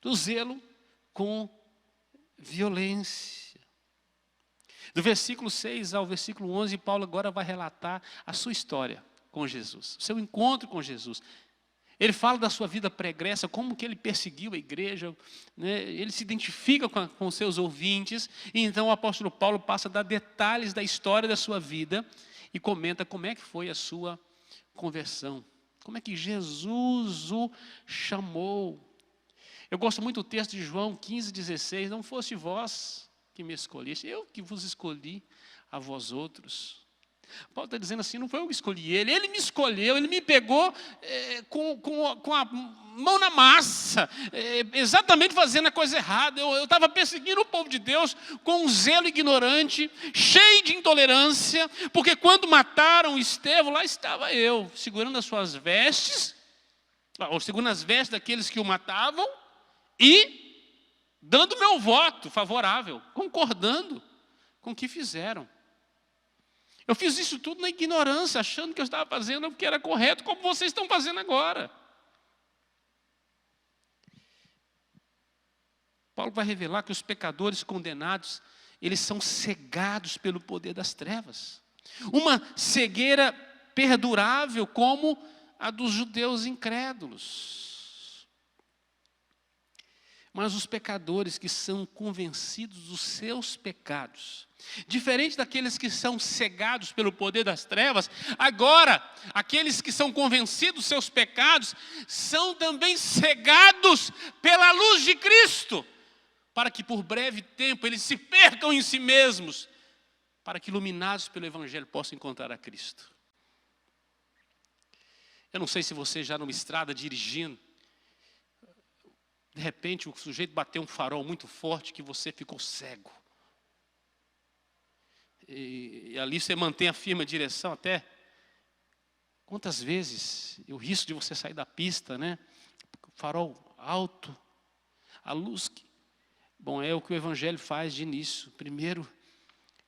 Do zelo com violência. Do versículo 6 ao versículo 11, Paulo agora vai relatar a sua história com Jesus, o seu encontro com Jesus. Ele fala da sua vida pregressa, como que ele perseguiu a igreja, né? Ele se identifica com os seus ouvintes, e então o apóstolo Paulo passa a dar detalhes da história da sua vida e comenta como é que foi a sua conversão, como é que Jesus o chamou. Eu gosto muito do texto de João 15,16, não foste vós que me escolheste, eu que vos escolhi a vós outros. Paulo está dizendo assim, não foi eu que escolhi ele, ele me escolheu, ele me pegou com a mão na massa, exatamente fazendo a coisa errada. Eu estava perseguindo o povo de Deus com um zelo ignorante, cheio de intolerância, porque quando mataram Estevão, lá estava eu, segurando as suas vestes, ou segurando as vestes daqueles que o matavam, e dando meu voto favorável, concordando com o que fizeram. Eu fiz isso tudo na ignorância, achando que eu estava fazendo o que era correto, como vocês estão fazendo agora. Paulo vai revelar que os pecadores condenados, eles são cegados pelo poder das trevas. Uma cegueira perdurável como a dos judeus incrédulos. Mas os pecadores que são convencidos dos seus pecados, diferente daqueles que são cegados pelo poder das trevas, agora, aqueles que são convencidos dos seus pecados, são também cegados pela luz de Cristo, para que por breve tempo eles se percam em si mesmos, para que iluminados pelo Evangelho possam encontrar a Cristo. Eu não sei se você já numa estrada dirigindo, de repente o sujeito bateu um farol muito forte que você ficou cego. E ali você mantém a firme direção até. Quantas vezes o risco de você sair da pista, né? Farol alto, a luz. Bom, é o que o Evangelho faz de início. Primeiro,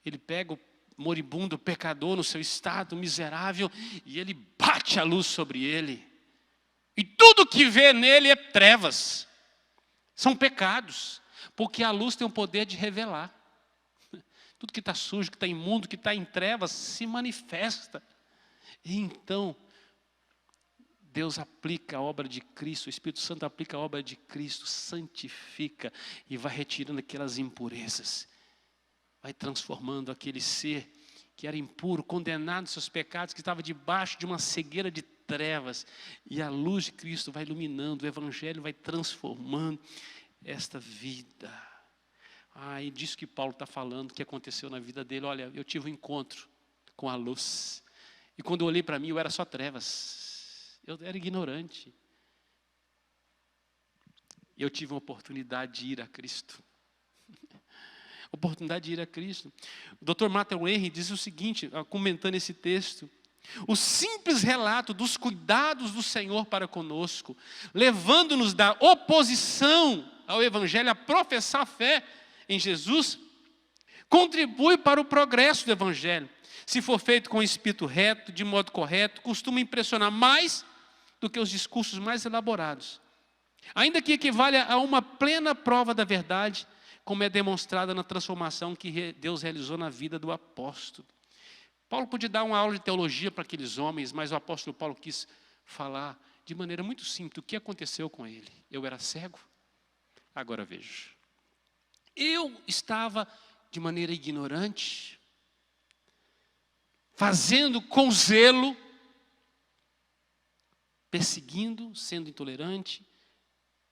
ele pega o moribundo, o pecador no seu estado miserável e ele bate a luz sobre ele. E tudo que vê nele é trevas. São pecados, porque a luz tem o poder de revelar. Tudo que está sujo, que está imundo, que está em trevas, se manifesta. E então, Deus aplica a obra de Cristo, o Espírito Santo aplica a obra de Cristo, santifica e vai retirando aquelas impurezas. Vai transformando aquele ser que era impuro, condenado nos seus pecados, que estava debaixo de uma cegueira de trevas. E a luz de Cristo vai iluminando, o Evangelho vai transformando esta vida. E disso que Paulo está falando, que aconteceu na vida dele. Olha, eu tive um encontro com a luz. E quando eu olhei para mim, eu era só trevas. Eu era ignorante. E eu tive uma oportunidade de ir a Cristo. Oportunidade de ir a Cristo. O Dr. Matthew Henry diz o seguinte, comentando esse texto: o simples relato dos cuidados do Senhor para conosco, levando-nos da oposição ao Evangelho a professar a fé em Jesus, contribui para o progresso do Evangelho. Se for feito com o espírito reto, de modo correto, costuma impressionar mais do que os discursos mais elaborados. Ainda que equivalha a uma plena prova da verdade, como é demonstrada na transformação que Deus realizou na vida do apóstolo. Paulo podia dar uma aula de teologia para aqueles homens, mas o apóstolo Paulo quis falar de maneira muito simples o que aconteceu com ele. Eu era cego, agora vejo. Eu estava de maneira ignorante, fazendo com zelo, perseguindo, sendo intolerante,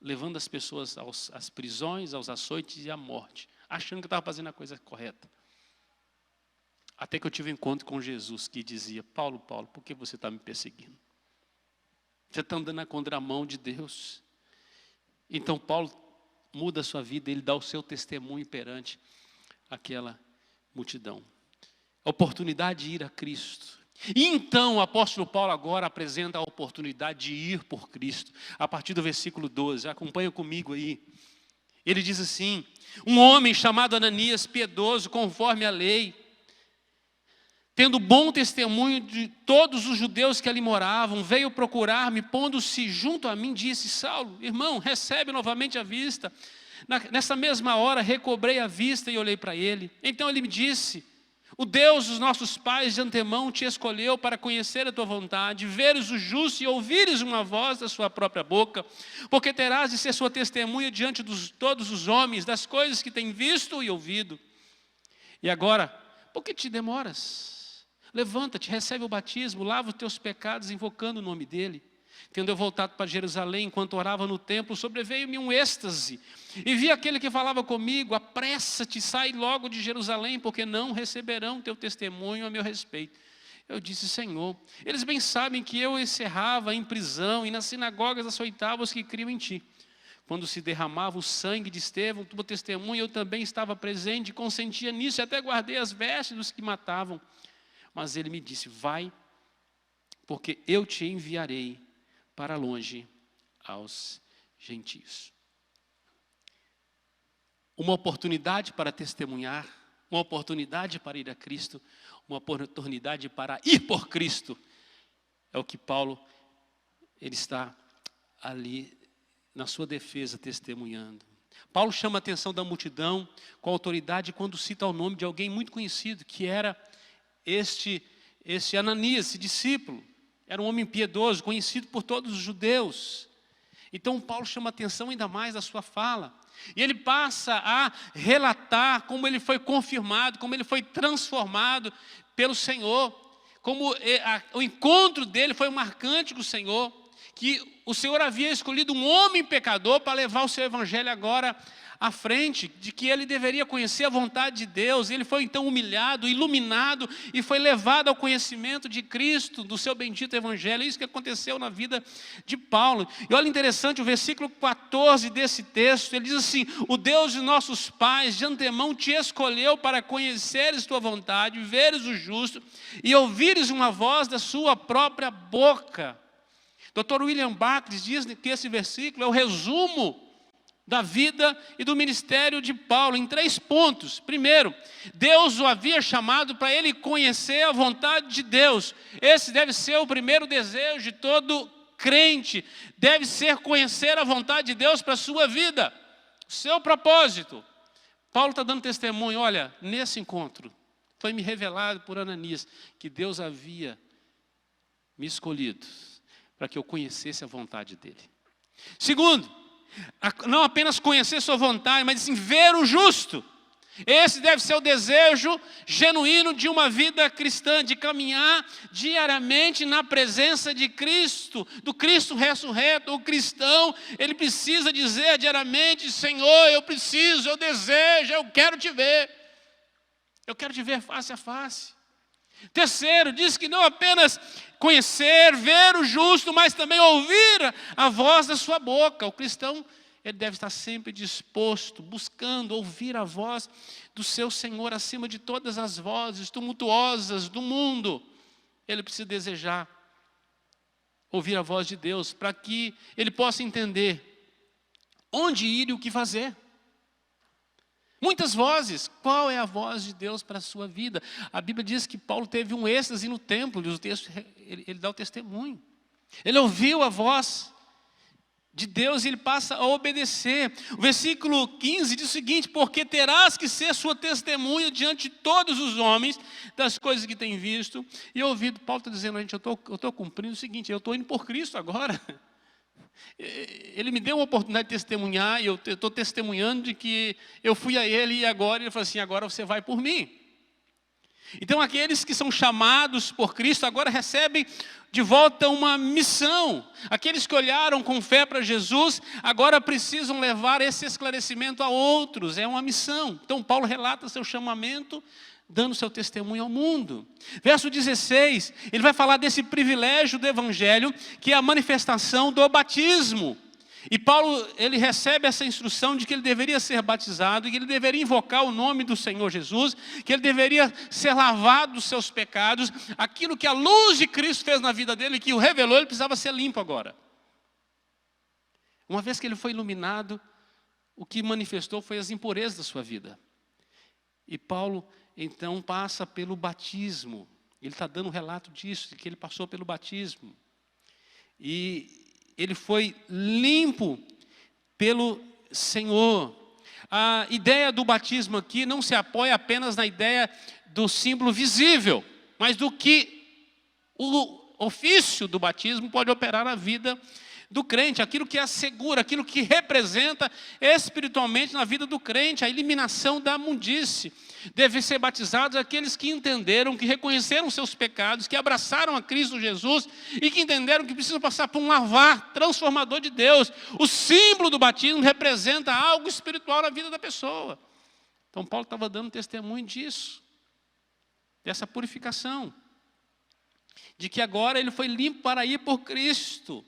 levando as pessoas às prisões, aos açoites e à morte, achando que eu estava fazendo a coisa correta. Até que eu tive um encontro com Jesus, que dizia: Paulo, Paulo, por que você está me perseguindo? Você está andando na contramão de Deus. Então Paulo muda a sua vida, ele dá o seu testemunho perante aquela multidão. A oportunidade de ir a Cristo. E então o apóstolo Paulo agora apresenta a oportunidade de ir por Cristo. A partir do versículo 12, acompanha comigo aí. Ele diz assim: um homem chamado Ananias, piedoso, conforme a lei, tendo bom testemunho de todos os judeus que ali moravam, veio procurar-me, pondo-se junto a mim, disse: Saulo, irmão, recebe novamente a vista. Nessa mesma hora recobrei a vista e olhei para ele. Então ele me disse: o Deus dos nossos pais de antemão te escolheu para conhecer a tua vontade, veres o justo e ouvires uma voz da sua própria boca, porque terás de ser sua testemunha diante de todos os homens, das coisas que tem visto e ouvido. E agora, por que te demoras? Levanta-te, recebe o batismo, lava os teus pecados, invocando o nome dele. Tendo eu voltado para Jerusalém, enquanto orava no templo, sobreveio-me um êxtase. E vi aquele que falava comigo: apressa-te, sai logo de Jerusalém, porque não receberão teu testemunho a meu respeito. Eu disse: Senhor, eles bem sabem que eu encerrava em prisão e nas sinagogas açoitava os que criam em ti. Quando se derramava o sangue de Estevão, tua testemunha, eu também estava presente e consentia nisso, e até guardei as vestes dos que matavam. Mas ele me disse: vai, porque eu te enviarei para longe aos gentios. Uma oportunidade para testemunhar, uma oportunidade para ir a Cristo, uma oportunidade para ir por Cristo. É o que Paulo, ele está ali na sua defesa testemunhando. Paulo chama a atenção da multidão com autoridade quando cita o nome de alguém muito conhecido, que era este Ananias, esse discípulo. Era um homem piedoso, conhecido por todos os judeus. Então Paulo chama a atenção ainda mais da sua fala. E ele passa a relatar como ele foi confirmado, como ele foi transformado pelo Senhor. Como o encontro dele foi marcante com o Senhor. Que o Senhor havia escolhido um homem pecador para levar o seu evangelho agora à frente, de que ele deveria conhecer a vontade de Deus. Ele foi então humilhado, iluminado e foi levado ao conhecimento de Cristo, do seu bendito evangelho. É isso que aconteceu na vida de Paulo. E olha interessante, o versículo 14 desse texto, ele diz assim: o Deus de nossos pais de antemão te escolheu para conheceres tua vontade, veres o justo e ouvires uma voz da sua própria boca. Dr. William Barclay diz que esse versículo é o resumo da vida e do ministério de Paulo, em 3 pontos. Primeiro, Deus o havia chamado para ele conhecer a vontade de Deus. Esse deve ser o primeiro desejo de todo crente. Deve ser conhecer a vontade de Deus para a sua vida, o seu propósito. Paulo está dando testemunho: olha, nesse encontro, foi me revelado por Ananias que Deus havia me escolhido para que eu conhecesse a vontade dele. Segundo, não apenas conhecer sua vontade, mas sim ver o justo. Esse deve ser o desejo genuíno de uma vida cristã, de caminhar diariamente na presença de Cristo, do Cristo ressurreto. O cristão, ele precisa dizer diariamente: Senhor, eu preciso, eu desejo, eu quero te ver. Eu quero te ver face a face. Terceiro, diz que não apenas conhecer, ver o justo, mas também ouvir a voz da sua boca. O cristão, ele deve estar sempre disposto, buscando ouvir a voz do seu Senhor acima de todas as vozes tumultuosas do mundo. Ele precisa desejar ouvir a voz de Deus, para que ele possa entender onde ir e o que fazer. Muitas vozes. Qual é a voz de Deus para a sua vida? A Bíblia diz que Paulo teve um êxtase no templo, e o texto, ele dá o testemunho. Ele ouviu a voz de Deus e ele passa a obedecer. O versículo 15 diz o seguinte: porque terás que ser sua testemunha diante de todos os homens das coisas que tem visto e ouvido. Paulo está dizendo: gente, eu estou cumprindo o seguinte, eu estou indo por Cristo agora. Ele me deu uma oportunidade de testemunhar, e eu estou testemunhando de que eu fui a ele, e agora ele falou assim: agora você vai por mim. Então aqueles que são chamados por Cristo agora recebem de volta uma missão. Aqueles que olharam com fé para Jesus agora precisam levar esse esclarecimento a outros. É uma missão. Então Paulo relata seu chamamento, dando seu testemunho ao mundo. Verso 16, ele vai falar desse privilégio do Evangelho, que é a manifestação do batismo. E Paulo, ele recebe essa instrução de que ele deveria ser batizado, que ele deveria invocar o nome do Senhor Jesus, que ele deveria ser lavado dos seus pecados. Aquilo que a luz de Cristo fez na vida dele, que o revelou, ele precisava ser limpo agora. Uma vez que ele foi iluminado, o que manifestou foi as impurezas da sua vida. E Paulo, então, passa pelo batismo. Ele está dando um relato disso, de que ele passou pelo batismo. E ele foi limpo pelo Senhor. A ideia do batismo aqui não se apoia apenas na ideia do símbolo visível, mas do que o ofício do batismo pode operar na vida do crente, aquilo que assegura, aquilo que representa espiritualmente na vida do crente, a eliminação da imundície. Devem ser batizados aqueles que entenderam, que reconheceram seus pecados, que abraçaram a Cristo Jesus e que entenderam que precisam passar por um lavar transformador de Deus. O símbolo do batismo representa algo espiritual na vida da pessoa. Então Paulo estava dando testemunho disso, dessa purificação. de que agora ele foi limpo para ir por Cristo.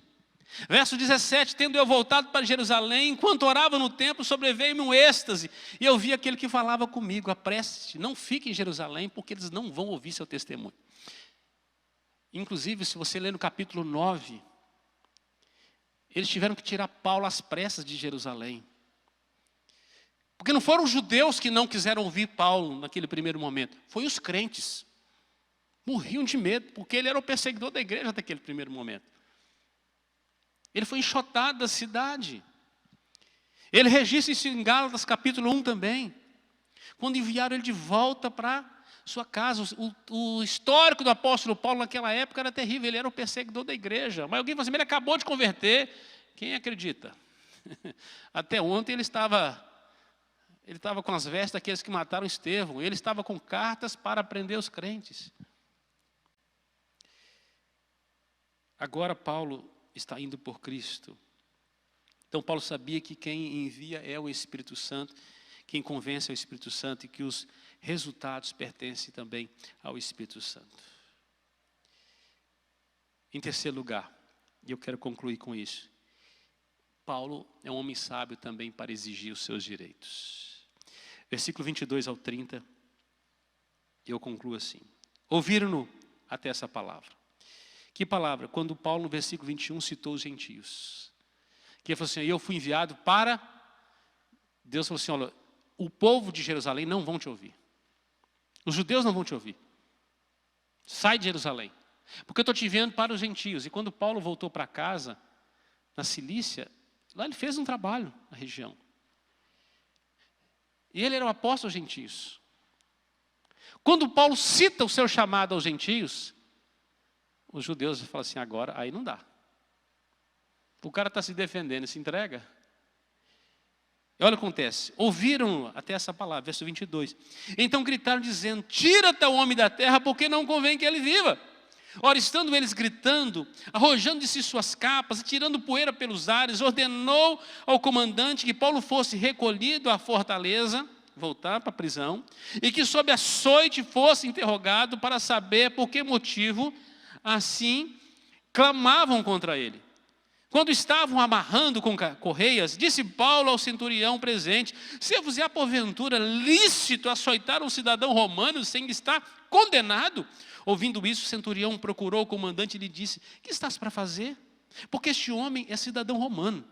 Verso 17, tendo eu voltado para Jerusalém, enquanto orava no templo, sobreveio-me um êxtase, e eu vi aquele que falava comigo, apresse-te, não fique em Jerusalém, porque eles não vão ouvir seu testemunho. Inclusive, se você ler no capítulo 9, eles tiveram que tirar Paulo às pressas de Jerusalém. Porque não foram os judeus que não quiseram ouvir Paulo naquele primeiro momento, foi os crentes. Morriam de medo, porque ele era o perseguidor da igreja naquele primeiro momento. Ele foi enxotado da cidade. Ele registra isso em Gálatas capítulo 1 também. Quando enviaram ele de volta para sua casa. O histórico do apóstolo Paulo naquela época era terrível. Ele era o perseguidor da igreja. Mas alguém fala assim, ele acabou de converter. Quem acredita? Até ontem ele estava com as vestes daqueles que mataram Estevão. Ele estava com cartas para prender os crentes. Agora Paulo está indo por Cristo. Então Paulo sabia que quem envia é o Espírito Santo, quem convence é o Espírito Santo e que os resultados pertencem também ao Espírito Santo. Em terceiro lugar, e eu quero concluir com isso, Paulo é um homem sábio também para exigir os seus direitos. Versículo 22 ao 30, eu concluo assim. Ouviram-no até essa palavra. Que palavra? Quando Paulo, no versículo 21, citou os gentios. Que ele falou assim, eu fui enviado para... Deus falou assim, olha, o povo de Jerusalém não vão te ouvir. Os judeus não vão te ouvir. Sai de Jerusalém. Porque eu estou te enviando para os gentios. E quando Paulo voltou para casa, na Cilícia, lá ele fez um trabalho na região. E ele era o apóstolo aos gentios. Quando Paulo cita o seu chamado aos gentios, os judeus falam assim, agora, aí não dá. O cara está se defendendo, se entrega. E olha o que acontece. Ouviram até essa palavra, verso 22. Então gritaram dizendo, tira tal homem da terra, porque não convém que ele viva. Ora, estando eles gritando, arrojando de si suas capas, tirando poeira pelos ares, ordenou ao comandante que Paulo fosse recolhido à fortaleza, voltar para a prisão, e que sob açoite fosse interrogado para saber por que motivo assim clamavam contra ele. Quando estavam amarrando com correias, disse Paulo ao centurião presente, se vos é porventura lícito açoitar um cidadão romano sem estar condenado? Ouvindo isso, o centurião procurou o comandante e lhe disse, que estás para fazer? Porque este homem é cidadão romano.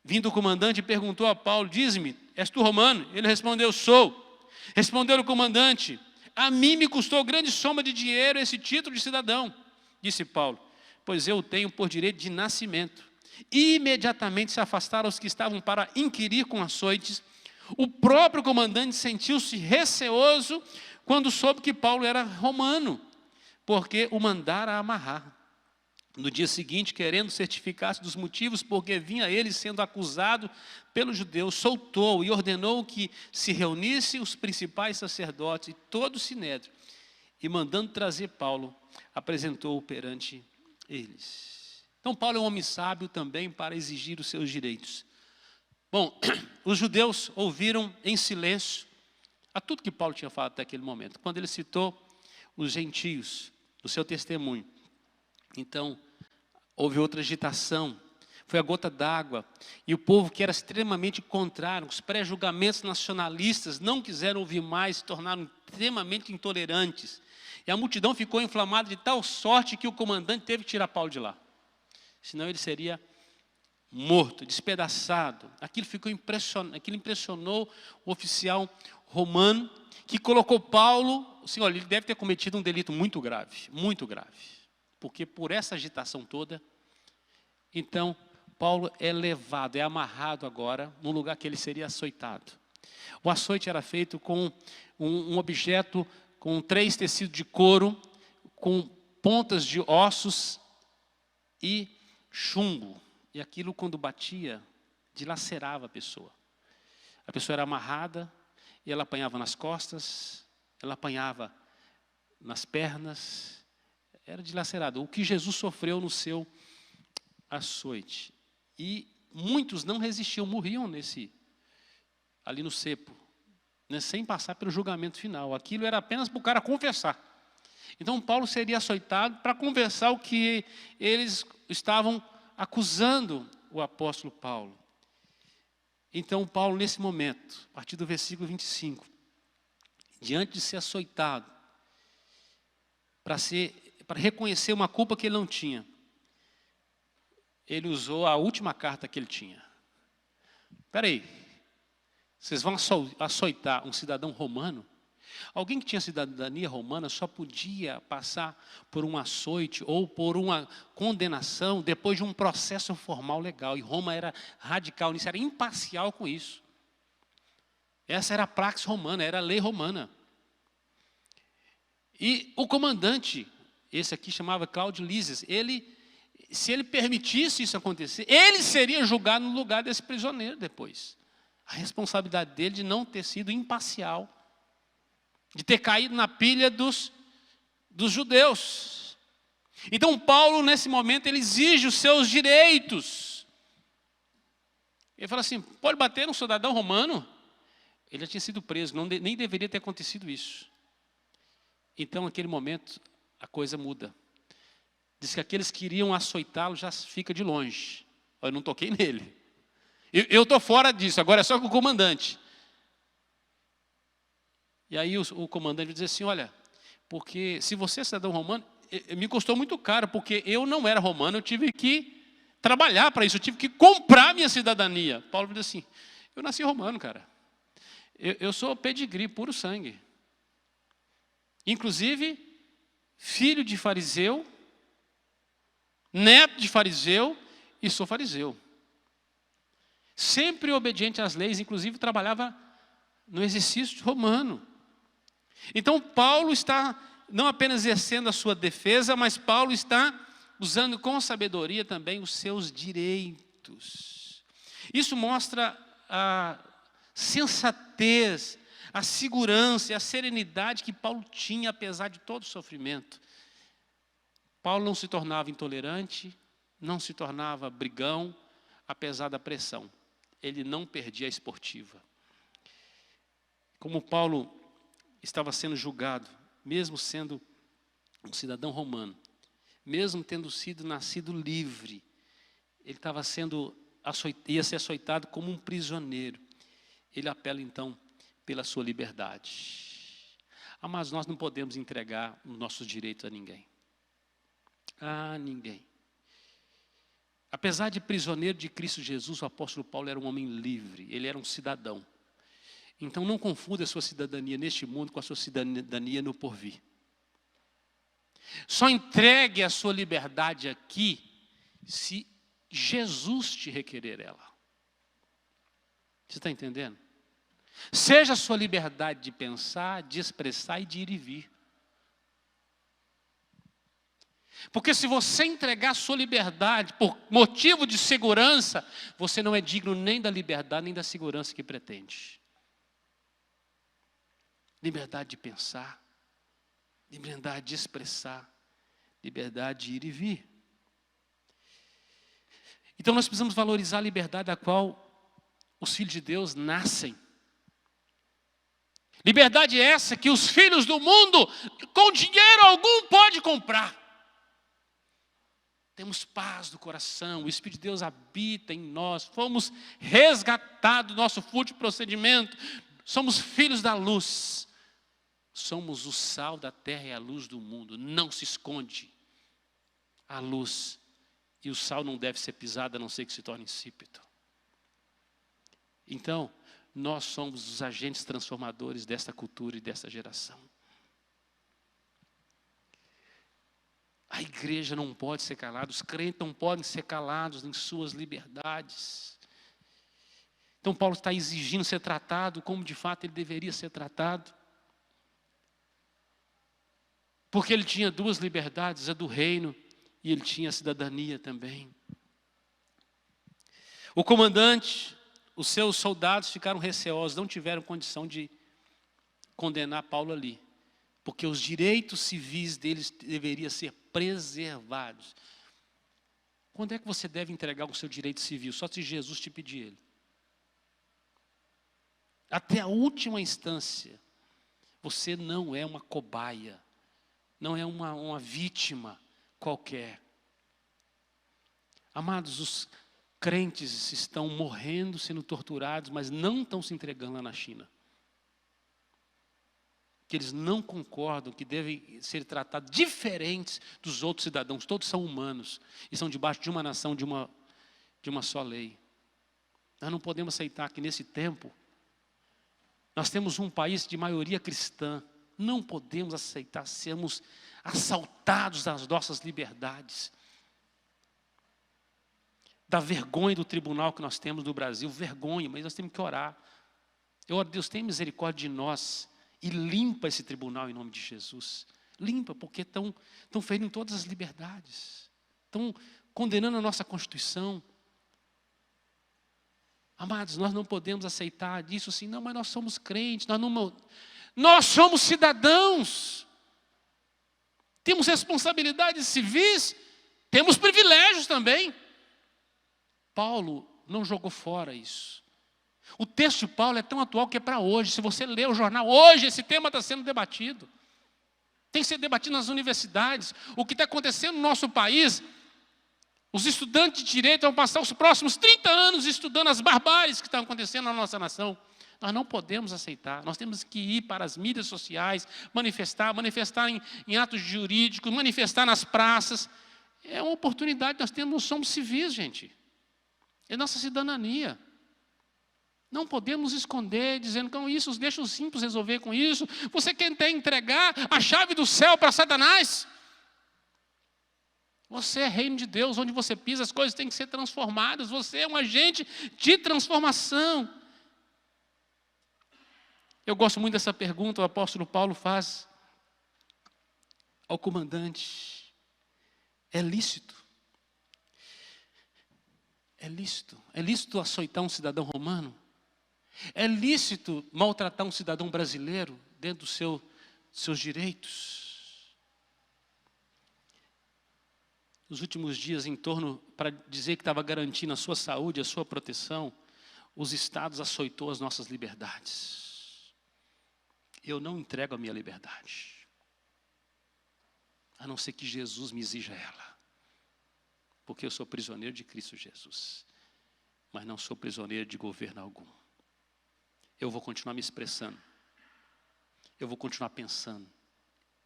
Vindo o comandante, perguntou a Paulo, diz-me, és tu romano? Ele respondeu, sou. Respondeu o comandante, a mim me custou grande soma de dinheiro esse título de cidadão. Disse Paulo, pois eu o tenho por direito de nascimento. E imediatamente se afastaram os que estavam para inquirir com açoites. O próprio comandante sentiu-se receoso quando soube que Paulo era romano, porque o mandara amarrar. No dia seguinte, querendo certificar-se dos motivos porque vinha ele sendo acusado pelos judeus, soltou e ordenou que se reunissem os principais sacerdotes e todo o sinédrio, e mandando trazer Paulo, apresentou-o perante eles. Então Paulo é um homem sábio também para exigir os seus direitos. Bom, os judeus ouviram em silêncio a tudo que Paulo tinha falado até aquele momento. Quando ele citou os gentios no seu testemunho, então houve outra agitação, foi a gota d'água, e o povo que era extremamente contrário, os pré-julgamentos nacionalistas não quiseram ouvir mais, se tornaram extremamente intolerantes. E a multidão ficou inflamada de tal sorte que o comandante teve que tirar Paulo de lá. Senão ele seria morto, despedaçado. Aquilo impressionou o oficial romano, que colocou Paulo, assim, olha, ele deve ter cometido um delito muito grave, porque por essa agitação toda, então Paulo é levado, é amarrado agora, no lugar que ele seria açoitado. O açoite era feito com um objeto com 3 tecidos de couro, com pontas de ossos e chumbo. E aquilo, quando batia, dilacerava a pessoa. A pessoa era amarrada, e ela apanhava nas costas, ela apanhava nas pernas, era dilacerado. O que Jesus sofreu no seu açoite. E muitos não resistiam, morriam ali no cepo, né, sem passar pelo julgamento final. Aquilo era apenas para o cara confessar. Então Paulo seria açoitado para conversar o que eles estavam acusando o apóstolo Paulo. Então Paulo, nesse momento, a partir do versículo 25, diante de ser açoitado, para reconhecer uma culpa que ele não tinha, ele usou a última carta que ele tinha. Espera aí, vocês vão açoitar um cidadão romano? Alguém que tinha cidadania romana só podia passar por um açoite ou por uma condenação depois de um processo formal legal. E Roma era radical nisso, era imparcial com isso. Essa era a praxe romana, era a lei romana. E o comandante, esse aqui chamava Cláudio Lísias, se ele permitisse isso acontecer, ele seria julgado no lugar desse prisioneiro depois. A responsabilidade dele de não ter sido imparcial, de ter caído na pilha dos judeus. Então Paulo, nesse momento, ele exige os seus direitos. Ele fala assim, pode bater num cidadão romano? Ele já tinha sido preso, nem deveria ter acontecido isso. Então, naquele momento, a coisa muda. Diz que aqueles que iriam açoitá-lo já fica de longe. Eu não toquei nele. Eu estou fora disso, agora é só com o comandante. E aí o comandante diz assim, olha, porque se você é cidadão romano, me custou muito caro, porque eu não era romano, eu tive que trabalhar para isso, eu tive que comprar minha cidadania. Paulo diz assim, eu nasci romano, cara. Eu sou pedigree, puro sangue. Inclusive, filho de fariseu, neto de fariseu e sou fariseu. Sempre obediente às leis, inclusive trabalhava no exercício romano. Então Paulo está não apenas exercendo a sua defesa, mas Paulo está usando com sabedoria também os seus direitos. Isso mostra a sensatez, a segurança e a serenidade que Paulo tinha, apesar de todo o sofrimento. Paulo não se tornava intolerante, não se tornava brigão, apesar da pressão. Ele não perdia a esportiva. Como Paulo estava sendo julgado, mesmo sendo um cidadão romano, mesmo tendo sido nascido livre, ele ia ser açoitado como um prisioneiro. Ele apela então pela sua liberdade. Mas nós não podemos entregar os nossos direitos a ninguém. A ninguém. Apesar de prisioneiro de Cristo Jesus, o apóstolo Paulo era um homem livre, ele era um cidadão. Então não confunda a sua cidadania neste mundo com a sua cidadania no porvir. Só entregue a sua liberdade aqui se Jesus te requerer ela. Você está entendendo? Seja a sua liberdade de pensar, de expressar e de ir e vir. Porque se você entregar a sua liberdade por motivo de segurança, você não é digno nem da liberdade, nem da segurança que pretende. Liberdade de pensar, liberdade de expressar, liberdade de ir e vir. Então nós precisamos valorizar a liberdade da qual os filhos de Deus nascem. Liberdade essa que os filhos do mundo, com dinheiro algum, pode comprar. Temos paz do coração, o Espírito de Deus habita em nós, fomos resgatados do nosso fútil procedimento, somos filhos da luz, somos o sal da terra e a luz do mundo, não se esconde a luz, e o sal não deve ser pisado a não ser que se torne insípido. Então, nós somos os agentes transformadores desta cultura e desta geração. A igreja não pode ser calada, os crentes não podem ser calados em suas liberdades. Então Paulo está exigindo ser tratado como de fato ele deveria ser tratado. Porque ele tinha duas liberdades, a do reino e ele tinha a cidadania também. O comandante, os seus soldados ficaram receosos, não tiveram condição de condenar Paulo ali. Porque os direitos civis deles deveriam ser preservados. Quando é que você deve entregar o seu direito civil? Só se Jesus te pedir ele. Até a última instância, você não é uma cobaia não é uma vítima qualquer. Amados, os crentes estão morrendo, sendo torturados, mas não estão se entregando lá na China. Que eles não concordam que devem ser tratados diferentes dos outros cidadãos. Todos são humanos e são debaixo de uma nação, de uma só lei. Nós não podemos aceitar que nesse tempo, nós temos um país de maioria cristã. Não podemos aceitar sermos assaltados das nossas liberdades. Da vergonha do tribunal que nós temos no Brasil. Vergonha, mas nós temos que orar. Eu oro, Deus, tem misericórdia de nós. E limpa esse tribunal em nome de Jesus. Limpa, porque estão ferindo todas as liberdades. Estão condenando a nossa Constituição. Amados, nós não podemos aceitar disso assim. Não, mas nós somos crentes. Nós somos cidadãos. Temos responsabilidades civis. Temos privilégios também. Paulo não jogou fora isso. O texto de Paulo é tão atual que é para hoje. Se você ler o jornal, hoje esse tema está sendo debatido. Tem que ser debatido nas universidades. O que está acontecendo no nosso país, os estudantes de direito vão passar os próximos 30 anos estudando as barbáries que estão acontecendo na nossa nação. Nós não podemos aceitar. Nós temos que ir para as mídias sociais, manifestar em atos jurídicos, manifestar nas praças. É uma oportunidade que nós temos, nós somos civis, gente. É nossa cidadania. Não podemos esconder, dizendo que isso, deixa os simples resolver com isso. Você quer entregar a chave do céu para Satanás? Você é reino de Deus, onde você pisa, as coisas têm que ser transformadas. Você é um agente de transformação. Eu gosto muito dessa pergunta, o apóstolo Paulo faz ao comandante. É lícito? É lícito? É lícito açoitar um cidadão romano? É lícito maltratar um cidadão brasileiro dentro dos seus direitos? Nos últimos dias, para dizer que estava garantindo a sua saúde, a sua proteção, os estados açoitou as nossas liberdades. Eu não entrego a minha liberdade, a não ser que Jesus me exija ela. Porque eu sou prisioneiro de Cristo Jesus, mas não sou prisioneiro de governo algum. Eu vou continuar me expressando. Eu vou continuar pensando,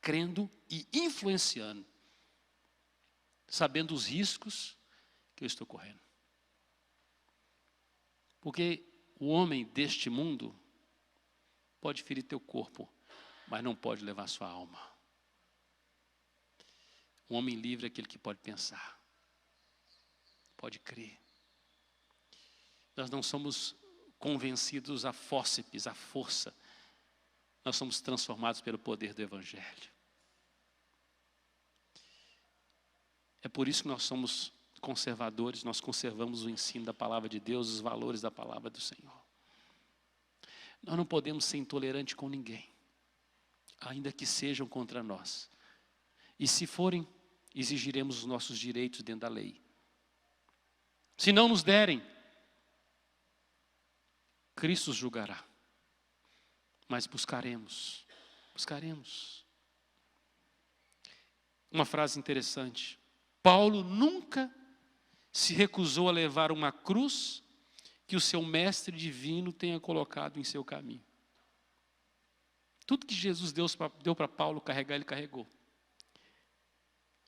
crendo e influenciando, sabendo os riscos que eu estou correndo. Porque o homem deste mundo pode ferir teu corpo, mas não pode levar sua alma. O homem livre é aquele que pode pensar, pode crer. Nós não somos convencidos a fórceps, a força. Nós somos transformados pelo poder do Evangelho. É por isso que nós somos conservadores, nós conservamos o ensino da palavra de Deus, os valores da palavra do Senhor. Nós não podemos ser intolerantes com ninguém, ainda que sejam contra nós. E se forem, exigiremos os nossos direitos dentro da lei. Se não nos derem, Cristo os julgará. Mas buscaremos. Uma frase interessante. Paulo nunca se recusou a levar uma cruz que o seu mestre divino tenha colocado em seu caminho. Tudo que Jesus deu para Paulo carregar, ele carregou.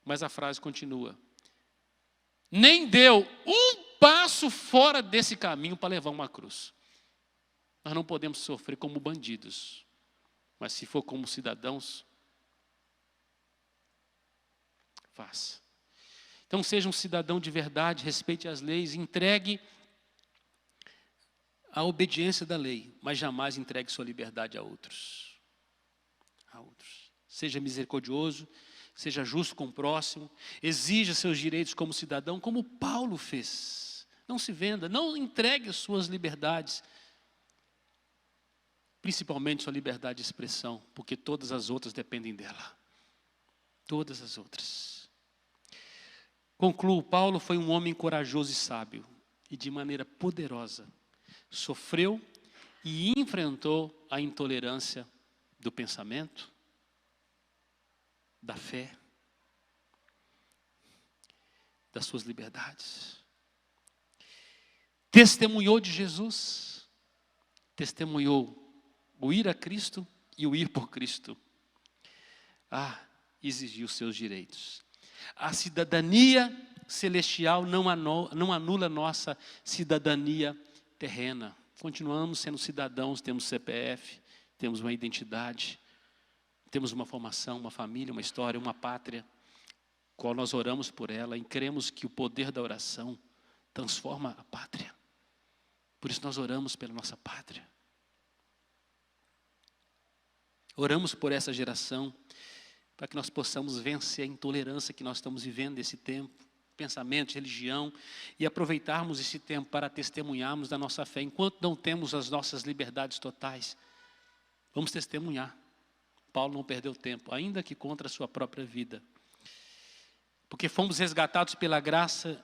Mas a frase continua. Nem deu um passo fora desse caminho para levar uma cruz. Nós não podemos sofrer como bandidos, mas se for como cidadãos, faça. Então seja um cidadão de verdade, respeite as leis, entregue a obediência da lei, mas jamais entregue sua liberdade a outros. Seja misericordioso, seja justo com o próximo, exija seus direitos como cidadão, como Paulo fez. Não se venda, não entregue as suas liberdades, principalmente sua liberdade de expressão, porque todas as outras dependem dela. Todas as outras. Concluo, Paulo foi um homem corajoso e sábio, e de maneira poderosa, sofreu e enfrentou a intolerância do pensamento, da fé, das suas liberdades. Testemunhou de Jesus, testemunhou o ir a Cristo e o ir por Cristo. Exigiu seus direitos. A cidadania celestial não anula nossa cidadania terrena. Continuamos sendo cidadãos, temos CPF, temos uma identidade, temos uma formação, uma família, uma história, uma pátria, qual nós oramos por ela e cremos que o poder da oração transforma a pátria. Por isso nós oramos pela nossa pátria. Oramos por essa geração, para que nós possamos vencer a intolerância que nós estamos vivendo nesse tempo, pensamento, religião, e aproveitarmos esse tempo para testemunharmos da nossa fé. Enquanto não temos as nossas liberdades totais, vamos testemunhar. Paulo não perdeu tempo, ainda que contra a sua própria vida. Porque fomos resgatados pela graça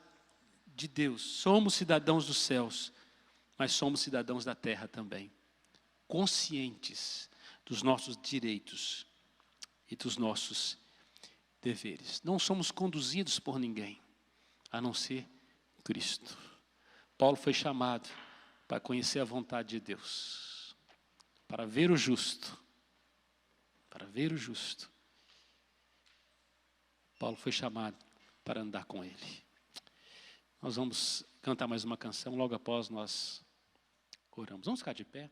de Deus. Somos cidadãos dos céus, mas somos cidadãos da terra também. Conscientes dos nossos direitos e dos nossos deveres. Não somos conduzidos por ninguém, a não ser Cristo. Paulo foi chamado para conhecer a vontade de Deus, para ver o justo, para ver o justo. Paulo foi chamado para andar com ele. Nós vamos cantar mais uma canção, logo após nós oramos. Vamos ficar de pé?